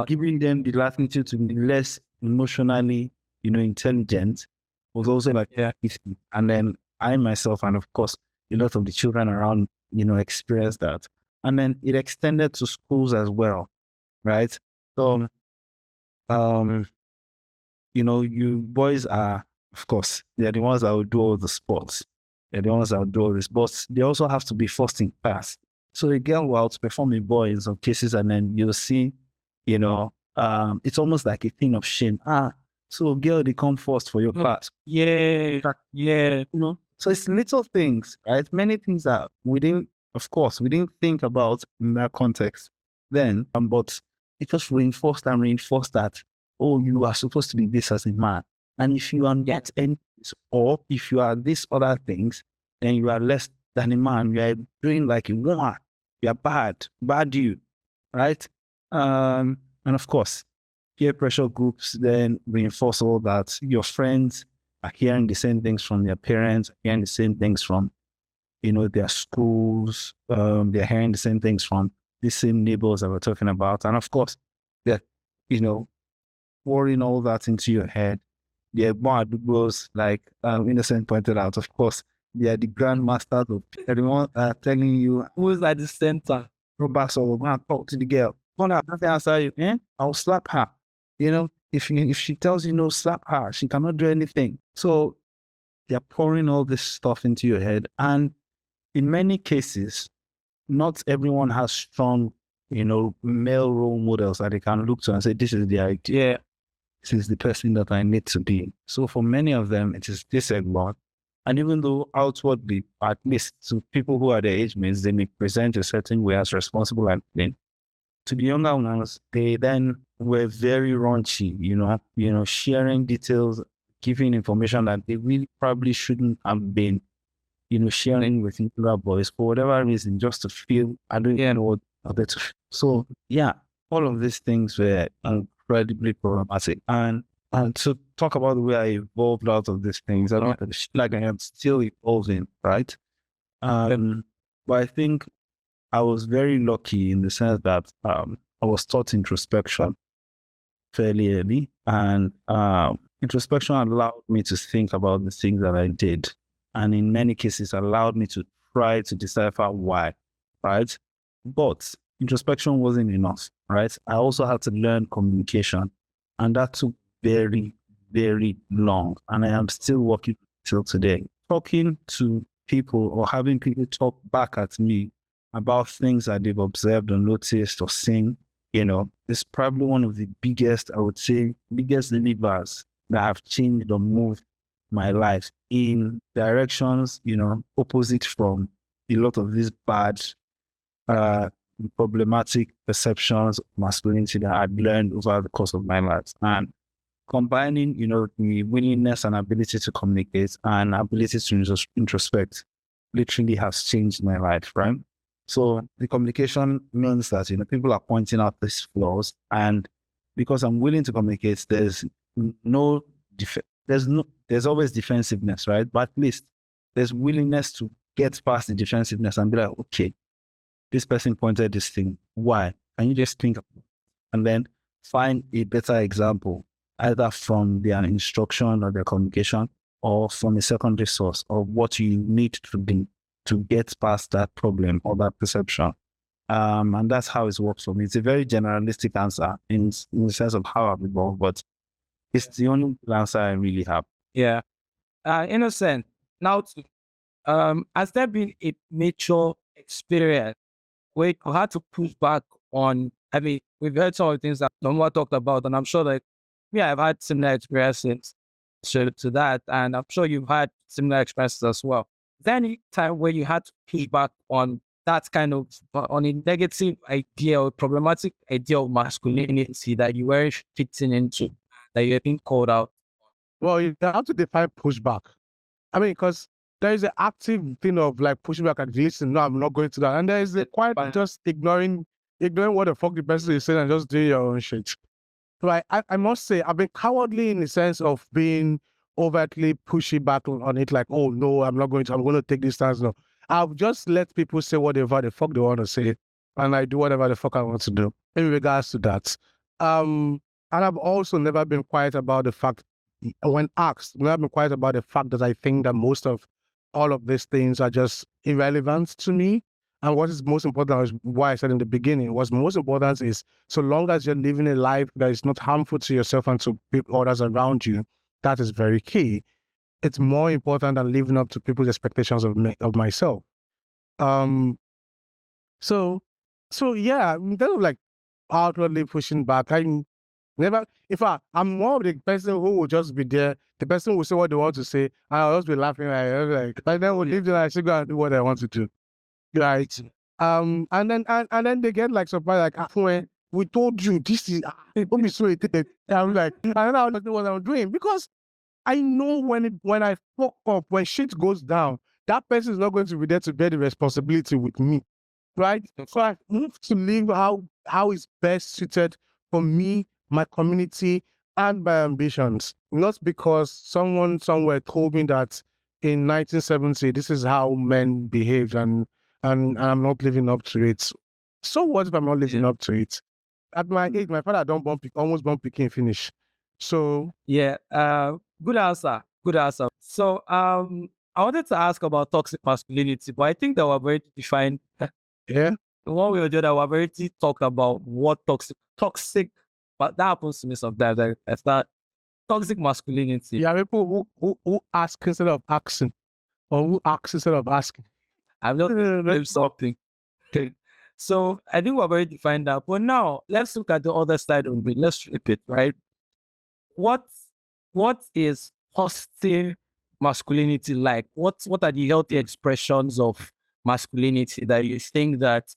giving them the latitude to be less emotionally, you know, intelligent was also like, and then I myself, and of course, a lot of the children around, you know, experienced that. And then it extended to schools as well, right? So, you know, you boys are, of course, they're the ones that will do all the sports. They're the ones that will do all this, but they also have to be first in class. So a girl will outperform a boy in some cases, and then you'll see, you know, it's almost like a thing of shame. So girl, they come first for your class. Yeah. You know, so it's little things, right? Many things that we didn't think about in that context then, but it just reinforced that, oh, you are supposed to be this as a man. And if you are not any, or if you are these other things, then you are less than a man. You are doing like a woman. You are bad you, right? And of course, peer pressure groups then reinforce all that. Your friends are hearing the same things from their parents, hearing the same things from, you know, their schools. They're hearing the same things from the same neighbors that we're talking about. And of course, they're, you know, pouring all that into your head. They're more adults, like Innocent pointed out, of course, they are the grandmasters of everyone telling you Who is at the center? Robert, so go and talk to the girl. Go on, nothing answer you. I'll slap her. You know, if she tells you no, slap her. She cannot do anything. So they're pouring all this stuff into your head. And in many cases, not everyone has strong, you know, male role models that they can look to and say, this is the idea. This is the person that I need to be. So for many of them, it is this egg. And even though outwardly, at least to people who are their age mates, they may present a certain way as responsible and clean. To the younger ones, they then were very raunchy, you know, sharing details, giving information that they really probably shouldn't have been, you know, sharing with other boys for whatever reason, just to feel, I don't know what better. So yeah, all of these things were incredibly problematic. And to talk about the way I evolved out of these things, I don't like I am still evolving, right? But I think I was very lucky in the sense that I was taught introspection fairly early, and introspection allowed me to think about the things that I did, and in many cases allowed me to try to decipher why, right? But introspection wasn't enough, right? I also had to learn communication, and that took very, very long, and I am still working till today. Talking to people or having people talk back at me about things that they've observed or noticed or seen, you know, is probably one of the biggest, I would say, biggest levers that have changed or moved my life in directions, opposite from a lot of these bad, problematic perceptions of masculinity that I'd learned over the course of my life. And combining, the willingness and ability to communicate and ability to introspect literally has changed my life, right? So the communication means that, people are pointing out these flaws, and because I'm willing to communicate, there's always defensiveness, right? But at least there's willingness to get past the defensiveness and be like, okay, this person pointed this thing. Why? Can you just think and then find a better example, either from their instruction or their communication or from a secondary source of what you need to do to get past that problem or that perception. And that's how it works for me. It's a very generalistic answer in the sense of how I've evolved, but it's the only answer I really have. Yeah. Innocent. Now, has there been a major experience where you had to push back on? I mean, we've heard some of the things that Noah talked about, and I'm sure that I've had similar experiences to that, and I'm sure you've had similar experiences as well. Is there any time where you had to push back on that kind of, on a negative idea or problematic idea of masculinity that you weren't fitting into, that you're being called out? Well, you have to define pushback. I mean, because there is an active thing of like pushing back and listen, no, I'm not going to that. And there is a quiet just ignoring what the fuck the person is saying and just doing your own shit. So I must say, I've been cowardly in the sense of being overtly pushy back on it, like, oh no, I'm going to take this stance. No, I've just let people say whatever the fuck they want to say, and I do whatever the fuck I want to do in regards to that. And I've also never been quiet about the fact, when asked, never been quiet about the fact that I think that most of all of these things are just irrelevant to me. And what is most important is why I said in the beginning, what's most important is so long as you're living a life that is not harmful to yourself and to others around you, that is very key. It's more important than living up to people's expectations of myself. So yeah, instead of like outwardly pushing back, I'm more of the person who will just be there. The person will say what they want to say, and I'll just be laughing like then we'll leave them. I should go and do what I want to do. Right. And then they get like surprised, like, when we told you this is don't be so irritated. I'm like, I don't know what I'm doing, because I know when I fuck up, when shit goes down, that person is not going to be there to bear the responsibility with me. Right? So I have to live how is best suited for me, my community, and my ambitions. Not because someone somewhere told me that in 1970 this is how men behaved and I'm not living up to it. So what if I'm not living up to it? At my age, my father almost born picking finish. So yeah, good answer. So I wanted to ask about toxic masculinity, but I think that we're very defined. Yeah. One way or the other, we've already talked about what toxic, but that happens to me sometimes. It's not toxic masculinity. Yeah, people who ask instead of asking, or who ask instead of asking. I'm not doing something. So I think we've already defined that. But now let's look at the other side of it. Let's flip it, right? What is positive masculinity like? What are the healthy expressions of masculinity that you think that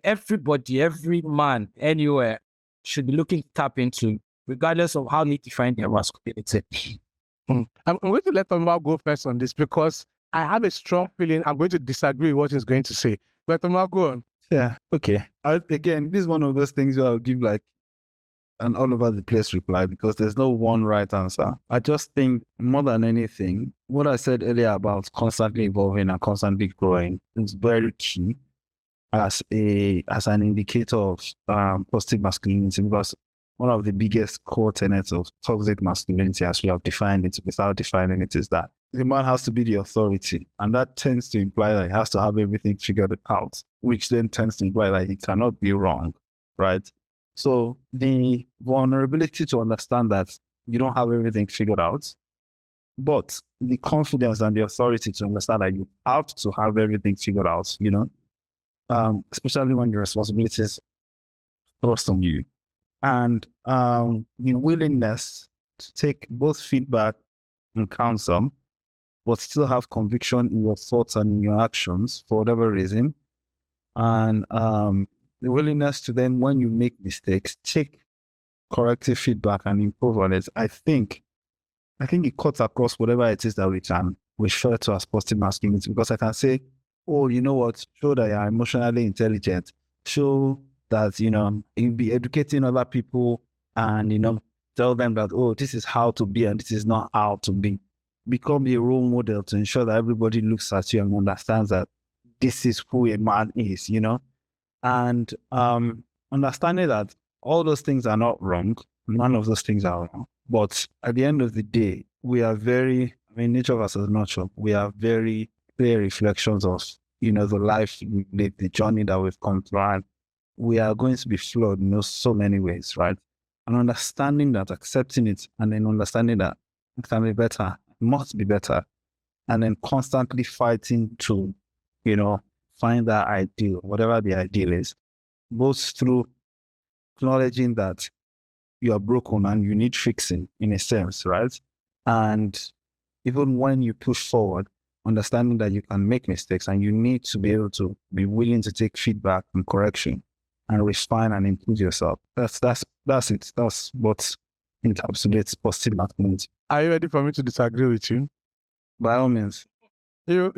everybody, every man, anywhere should be looking to tap into, regardless of how they define their masculinity? I'm going to let Tomal go first on this because I have a strong feeling I'm going to disagree with what he's going to say. But Tomal, go on. Yeah, okay. Again, this is one of those things where I'll give like an all over the place reply because there's no one right answer. I just think more than anything, what I said earlier about constantly evolving and constantly growing is very key as an indicator of positive masculinity, because one of the biggest core tenets of toxic masculinity, as we have defined it without defining it, is that the man has to be the authority. And that tends to imply that he has to have everything figured out, which then tends to imply that he cannot be wrong, right? So the vulnerability to understand that you don't have everything figured out, but the confidence and the authority to understand that you have to have everything figured out, especially when your responsibilities thrust on you. And the willingness to take both feedback and counsel but still have conviction in your thoughts and in your actions for whatever reason. And the willingness to then, when you make mistakes, take corrective feedback and improve on it. I think it cuts across whatever it is that we can refer to as positive masculinity, because I can say, oh, you know what, show that you're emotionally intelligent, show that, you'll be educating other people and, tell them that, oh, this is how to be and this is not how to be. Become a role model to ensure that everybody looks at you and understands that this is who a man is, and understanding that all those things are not wrong. None of those things are wrong. But at the end of the day, we are each of us is natural. We are very clear reflections of, the life we live, the journey that we've come through. And we are going to be flawed in so many ways, right? And understanding that, accepting it, and then understanding that it can be better, must be better, and then constantly fighting to, find that ideal, whatever the ideal is, both through acknowledging that you are broken and you need fixing in a sense, right? And even when you push forward, understanding that you can make mistakes and you need to be able to be willing to take feedback and correction and refine and improve yourself. That's it. That's what encapsulates positive masculinity. Are you ready for me to disagree with you? By all means. One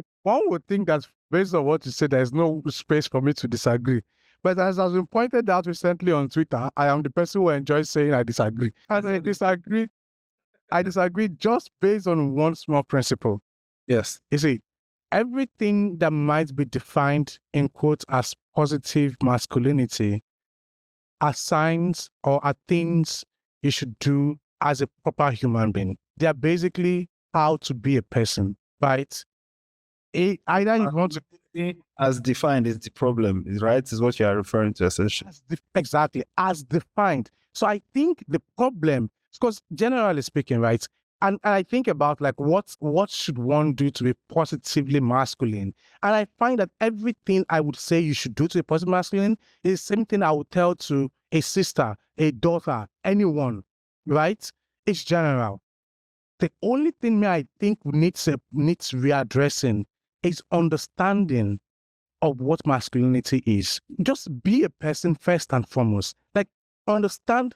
would think that based on what you said, there's no space for me to disagree. But as has been pointed out recently on Twitter, I am the person who enjoys saying I disagree. And I disagree just based on one small principle. Yes. You see, everything that might be defined in quotes as positive masculinity are signs or are things you should do as a proper human being. They are basically how to be a person, right? Either you want to... As defined is the problem, right? Is what you are referring to essentially. Exactly, as defined. So I think the problem, because generally speaking, right, and I think about like what should one do to be positively masculine, and I find that everything I would say you should do to be positively masculine is the same thing I would tell to a sister, a daughter, anyone, right? It's general. The only thing I think needs readdressing is understanding of what masculinity is. Just be a person first and foremost. Like, understand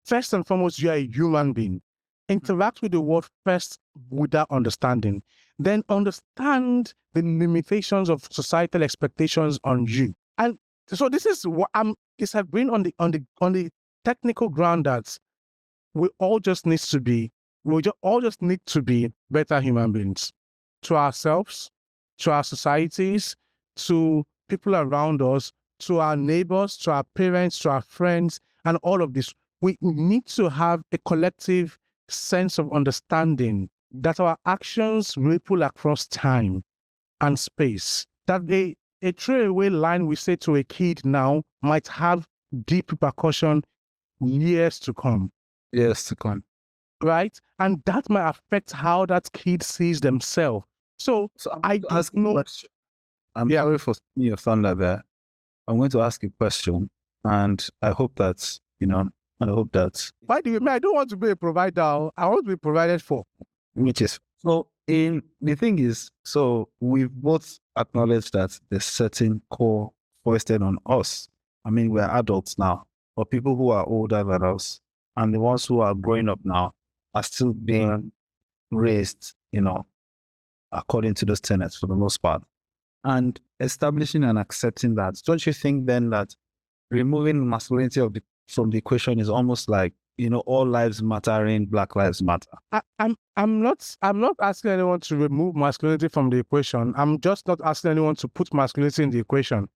first and foremost you are a human being. Interact with the world first with that understanding. Then understand the limitations of societal expectations on you. And so this is what I'm disagreeing on the technical ground that we all just need to be better human beings to ourselves, to our societies, to people around us, to our neighbors, to our parents, to our friends, and all of this. We need to have a collective sense of understanding that our actions ripple across time and space. That a throwaway line we say to a kid now might have deep repercussion years to come. Years to come. Right? And that might affect how that kid sees themselves. So I don't know. I'm sorry for stealing your thunder there. I'm going to ask you a question, and I hope that, By the way, I don't want to be a provider. I want to be provided for. Which is, the thing is, we've both acknowledged that there's certain core foisted on us. I mean, we're adults now, but people who are older than us and the ones who are growing up now are still being raised, according to those tenets for the most part. And establishing and accepting that, don't you think then that removing masculinity from the equation is almost like, all lives mattering, Black Lives Matter? I'm not asking anyone to remove masculinity from the equation. I'm just not asking anyone to put masculinity in the equation.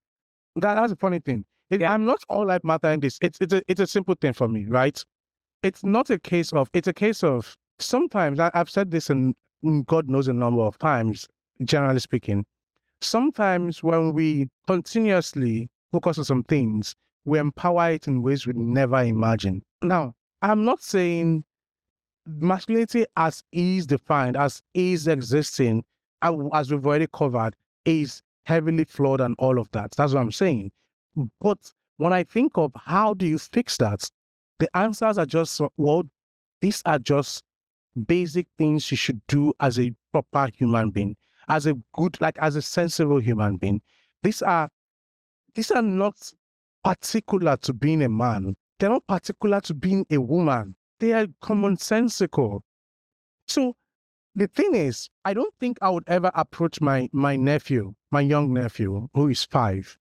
That's the funny thing. I'm not all life matter in this. It's a simple thing for me, right? It's a case of sometimes I've said this in God knows a number of times, generally speaking. Sometimes when we continuously focus on some things, we empower it in ways we never imagined. Now, I'm not saying masculinity as is defined, as is existing, as we've already covered, is heavily flawed and all of that. That's what I'm saying. But when I think of how do you fix that, the answers are just, these are just basic things you should do as a proper human being, as a good, like as a sensible human being. These are not particular to being a man. They're not particular to being a woman. They are commonsensical. So the thing is, I don't think I would ever approach my nephew, my young nephew, who is 5.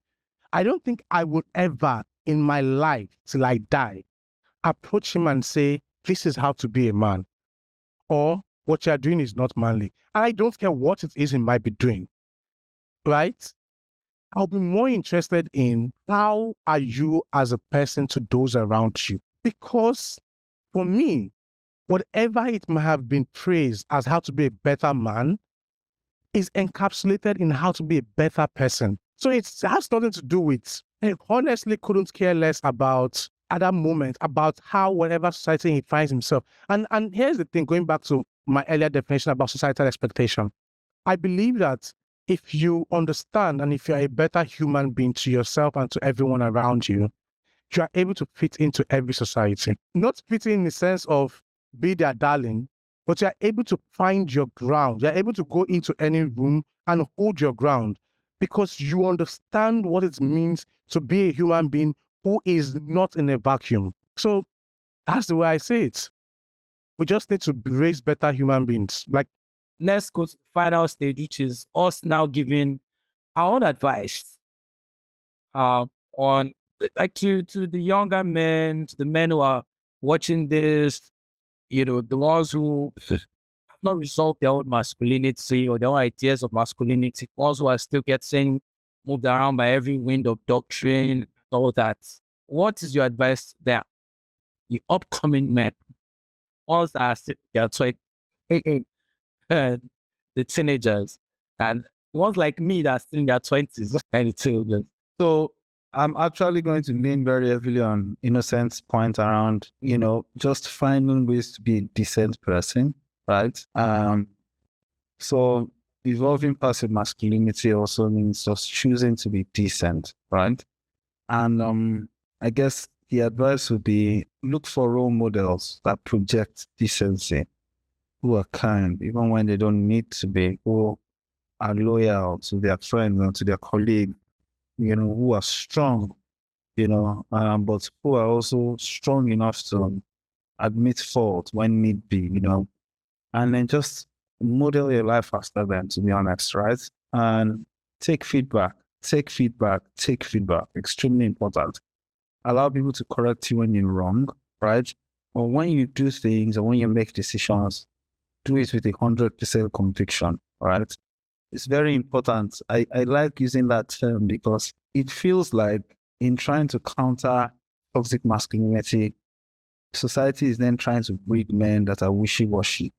I don't think I would ever in my life till I die approach him and say, this is how to be a man, or what you're doing is not manly. I don't care what it is he might be doing, right? I'll be more interested in how are you as a person to those around you? Because for me, whatever it might have been praised as how to be a better man is encapsulated in how to be a better person. So it has nothing to do with, I honestly couldn't care less about at that moment, about how whatever society he finds himself. And here's the thing, going back to my earlier definition about societal expectation. I believe that if you understand and if you're a better human being to yourself and to everyone around you, you are able to fit into every society. Not fit in the sense of be their darling, but you're able to find your ground. You're able to go into any room and hold your ground because you understand what it means to be a human being who is not in a vacuum. So that's the way I say it. We just need to raise better human beings. Like, let's go to the final stage, which is us now giving our own advice on like to the younger men, to the men who are watching this, the ones who have not resolved their own masculinity or their own ideas of masculinity, ones who are still getting moved around by every wind of doctrine, all that. What is your advice there? The upcoming men, ones that are still the teenagers, and ones like me that are still in their 20s and children. So I'm actually going to lean very heavily on Innocent's point around, just finding ways to be a decent person, right? So evolving passive masculinity also means just choosing to be decent, right? And I guess the advice would be look for role models that project decency, who are kind, even when they don't need to be, who are loyal to their friends and to their colleagues, who are strong, but who are also strong enough to admit fault when need be, and then just model your life after them, to be honest, right? And take feedback, extremely important. Allow people to correct you when you're wrong, right? Or when you do things or when you make decisions, do it with 100% conviction, right? It's very important. I like using that term because it feels like in trying to counter toxic masculinity, society is then trying to breed men that are wishy-washy.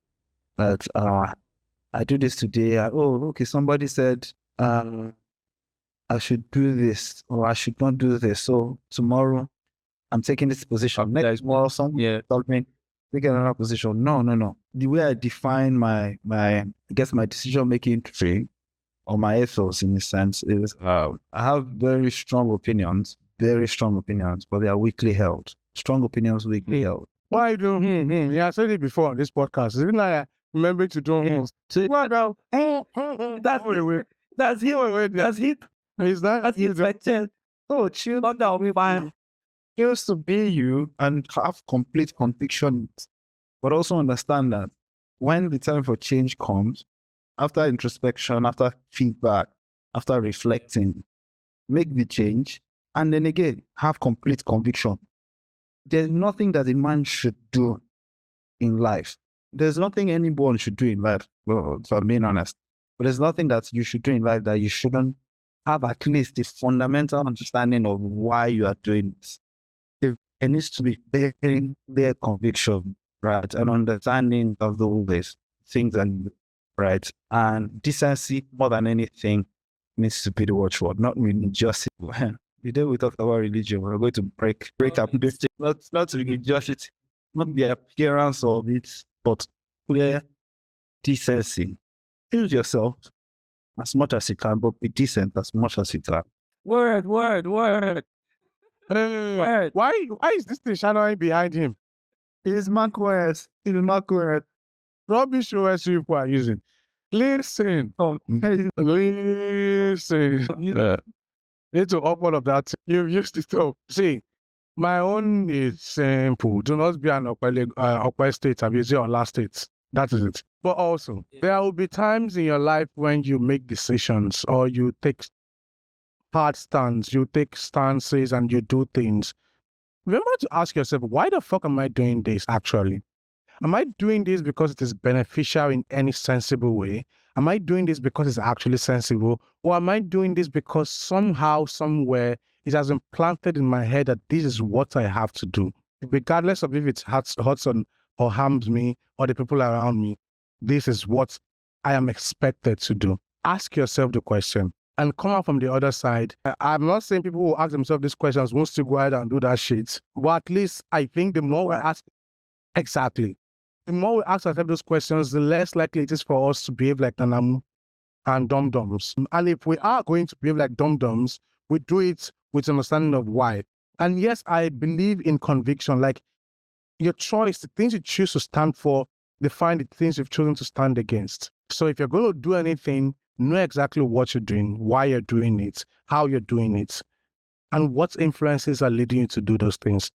That I do this today. Okay, somebody said I should do this or I should not do this. So tomorrow I'm taking this position. Next tomorrow, someone told me take another position. No. The way I define my decision-making tree or my ethos in a sense is I have very strong opinions, but they are weakly held. Strong opinions, weakly held. Why do Yeah, I said it before on this podcast. It's like I remember to do what now? That's it. That's it. Is that it? Oh, chill down, man. Used to be you and have complete conviction, but also understand that when the time for change comes, after introspection, after feedback, after reflecting, make the change, and then again, have complete conviction. There's nothing that a man should do in life. There's nothing anyone should do in life, well, if I'm being honest. But there's nothing that you should do in life that you shouldn't have at least the fundamental understanding of why you are doing this. It needs to be their conviction, right? An understanding of all these things, and right? And decency, more than anything, needs to be the watchword, not religiosity. The day we talk about religion, we're going to break up this thing. Not religiosity, not the appearance of it, but clear decency. Choose yourself as much as you can, but be decent as much as you can. Word. Why is this thing shadowing behind him? It is Mark West. rubbish words people are using. Listen. Listen. Need to up all of that. You've used it up. See, my own is simple. Do not be an upper state abuse or last state. That is it. But also, there will be times in your life when you make decisions or you take hard stands, you take stances and you do things. Remember to ask yourself, why the fuck am I doing this actually? Am I doing this because it is beneficial in any sensible way? Am I doing this because it's actually sensible? Or am I doing this because somehow, somewhere, it has been planted in my head that this is what I have to do? Regardless of if it hurts on or harms me or the people around me, this is what I am expected to do. Ask yourself the question and come out from the other side. I'm not saying people who ask themselves these questions won't still go ahead and do that shit. But at least I think the more we ask, exactly. The more we ask ourselves those questions, the less likely it is for us to behave like Nanamu and dum-dums. And if we are going to behave like dum-dums, we do it with understanding of why. And yes, I believe in conviction, like your choice, the things you choose to stand for, define the things you've chosen to stand against. So if you're going to do anything, know exactly what you're doing, why you're doing it, how you're doing it, and what influences are leading you to do those things.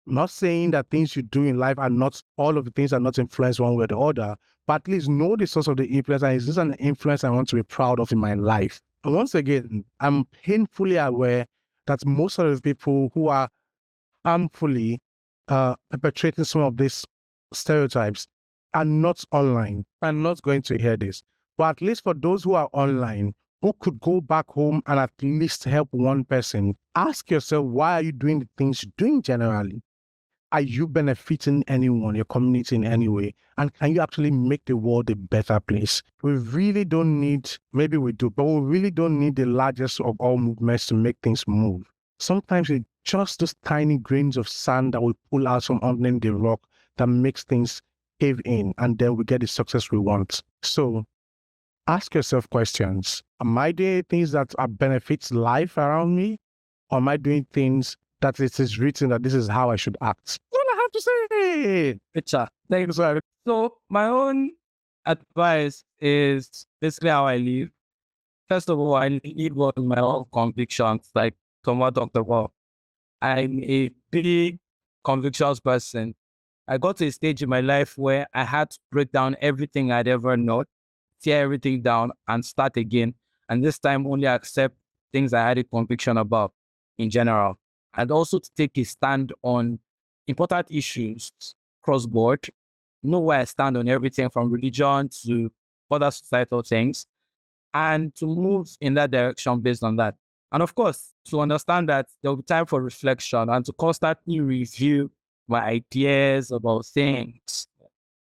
I'm not saying that things you do in life are not, all of the things are not influenced one way or the other, but at least know the source of the influence, and is this an influence I want to be proud of in my life? And once again, I'm painfully aware that most of the people who are harmfully perpetrating some of these stereotypes are not online. I'm not going to hear this. But at least for those who are online, who could go back home and at least help one person, ask yourself, why are you doing the things you're doing generally? Are you benefiting anyone, your community in any way? And can you actually make the world a better place? We really don't need, maybe we do, but we really don't need the largest of all movements to make things move. Sometimes it's just those tiny grains of sand that we pull out from underneath the rock that makes things cave in, and then we get the success we want. So ask yourself questions. Am I doing things that benefits life around me? Or am I doing things that it is written that this is how I should act? What I have to say. Picture. So my own advice is basically how I live. First of all, I live on my own convictions, like Thomas talked about. I'm a big convictions person. I got to a stage in my life where I had to break down everything I'd ever known, tear everything down and start again. And this time only accept things I had a conviction about in general. And also to take a stand on important issues cross-board, know where I stand on everything from religion to other societal things, and to move in that direction based on that. And of course, to understand that there will be time for reflection and to constantly review my ideas about things.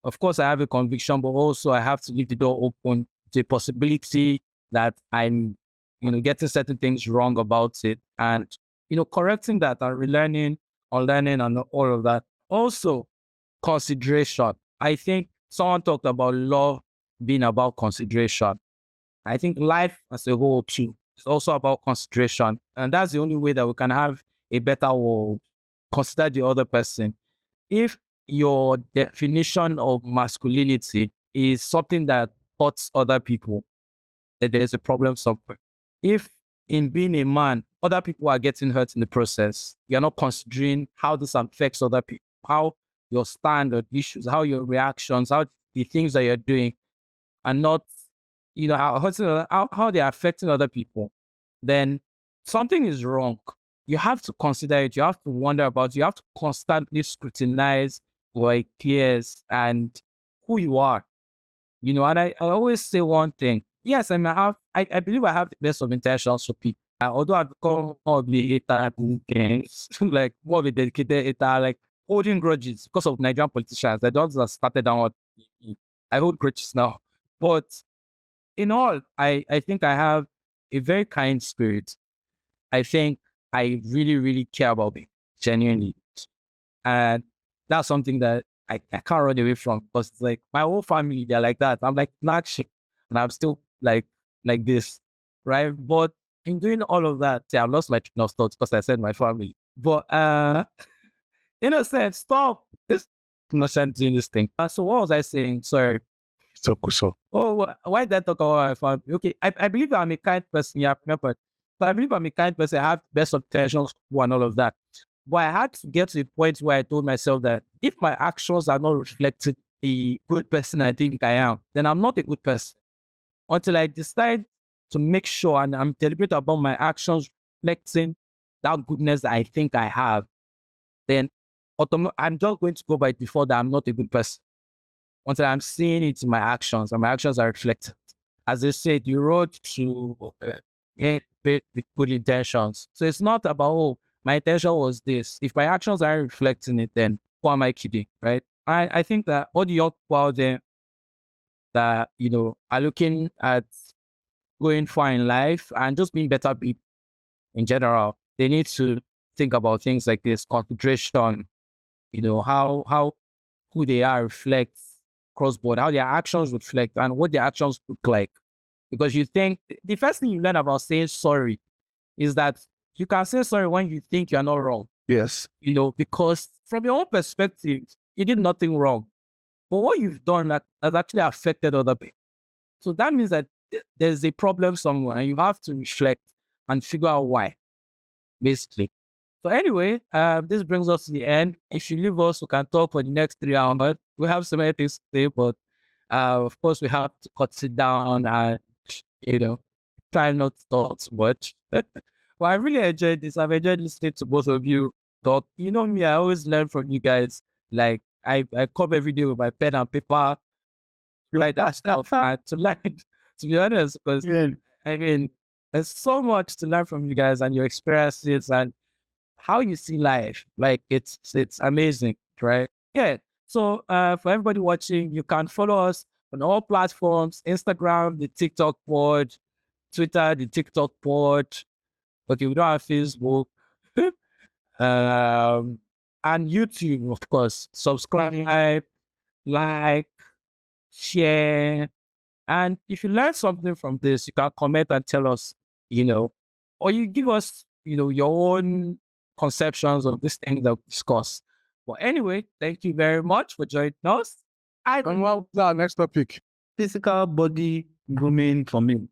Of course, I have a conviction, but also I have to leave the door open to the possibility that I'm, getting certain things wrong about it, and, correcting that and relearning, unlearning, and all of that. Also, consideration. I think someone talked about love being about consideration. I think life as a whole too is also about consideration, and that's the only way that we can have a better world. Consider the other person. If your definition of masculinity is something that hurts other people, then there's a problem somewhere. If in being a man, other people are getting hurt in the process, you're not considering how this affects other people, how your standard issues, how your reactions, how the things that you're doing are not, how they're affecting other people, then something is wrong. You have to consider it. You have to wonder about it. You have to constantly scrutinize your ideas and who you are. And I always say one thing. Yes, I believe I have the best of intentions for people. Although I've become more of a hater at things, like more of a dedicated hater, like holding grudges because of Nigerian politicians. The ones that started down, I hold grudges now. But in all, I think I have a very kind spirit. I think I really, really care about me, genuinely. And that's something that I can't run away from, because it's like my whole family, they're like that. I'm like, not shit. And I'm still like this, right? But in doing all of that, I've lost my train of thought because I said my family. But in a sense, stop. innocent doing this thing. So what was I saying? Sorry. So cool. Oh, why did I talk about my family? Okay, I believe I'm a kind person. Yeah, remember. So I believe I'm a kind person. I have best intentions and all of that. But I had to get to the point where I told myself that if my actions are not reflecting the good person I think I am, then I'm not a good person. Until I decide to make sure and I'm deliberate about my actions reflecting that goodness that I think I have, then I'm just going to go by default that I'm not a good person. Until I'm seeing it in my actions and my actions are reflected. As they say, the road to get with good intentions. So it's not about, oh, my intention was this. If my actions aren't reflecting it, then who am I kidding, right? I think that all the young people out there that, are looking at going far in life and just being better people in general, they need to think about things like this, concentration, how who they are reflects cross-board, how their actions reflect and what their actions look like. Because you think, the first thing you learn about saying sorry is that you can say sorry when you think you're not wrong. Yes. Because from your own perspective, you did nothing wrong. But what you've done that has actually affected other people. So that means that there's a problem somewhere and you have to reflect and figure out why, basically. So anyway, this brings us to the end. If you leave us, we can talk for the next 3 hours. We have so many things to say, but of course we have to cut it down and, try not to talk too much. Well, I really enjoyed this. I've enjoyed listening to both of you talk. You know me, I always learn from you guys. Like, I come every day with my pen and paper, like that stuff. And to be honest, because there's so much to learn from you guys and your experiences and how you see life. Like, it's amazing, right? Yeah. So for everybody watching, you can follow us on all platforms: Instagram, the TikTok board, Twitter, the TikTok board. Okay, we don't have Facebook. And YouTube, of course. Subscribe, like, share. And if you learn something from this, you can comment and tell us, or you give us, your own conceptions of this thing that we discuss. But anyway, thank you very much for joining us. And what's our next topic? Physical body grooming for me.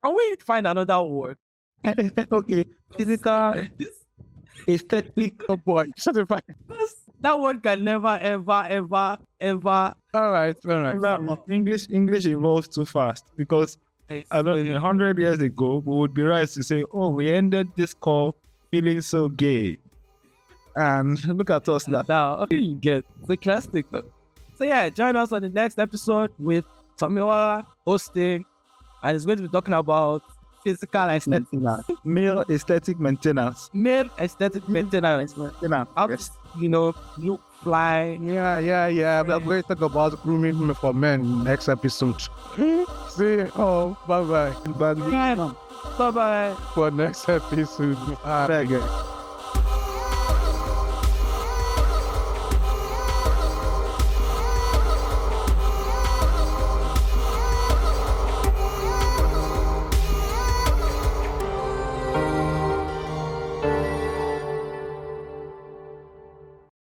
Can we find another word? Okay. Physical aesthetic. Oh boy, certified. That word can never, ever. All right. English evolves too fast because 100 years ago, we would be right to say, oh, we ended this call feeling so gay. And look at us now. You get the classic. So yeah, join us on the next episode with Tomiwa hosting, and it's going to be talking about physical aesthetic, male aesthetic maintenance. How to, look fly. Yeah. We're going to talk about grooming for men next episode. See you. Oh, bye-bye. Bye-bye. For next episode. Bye.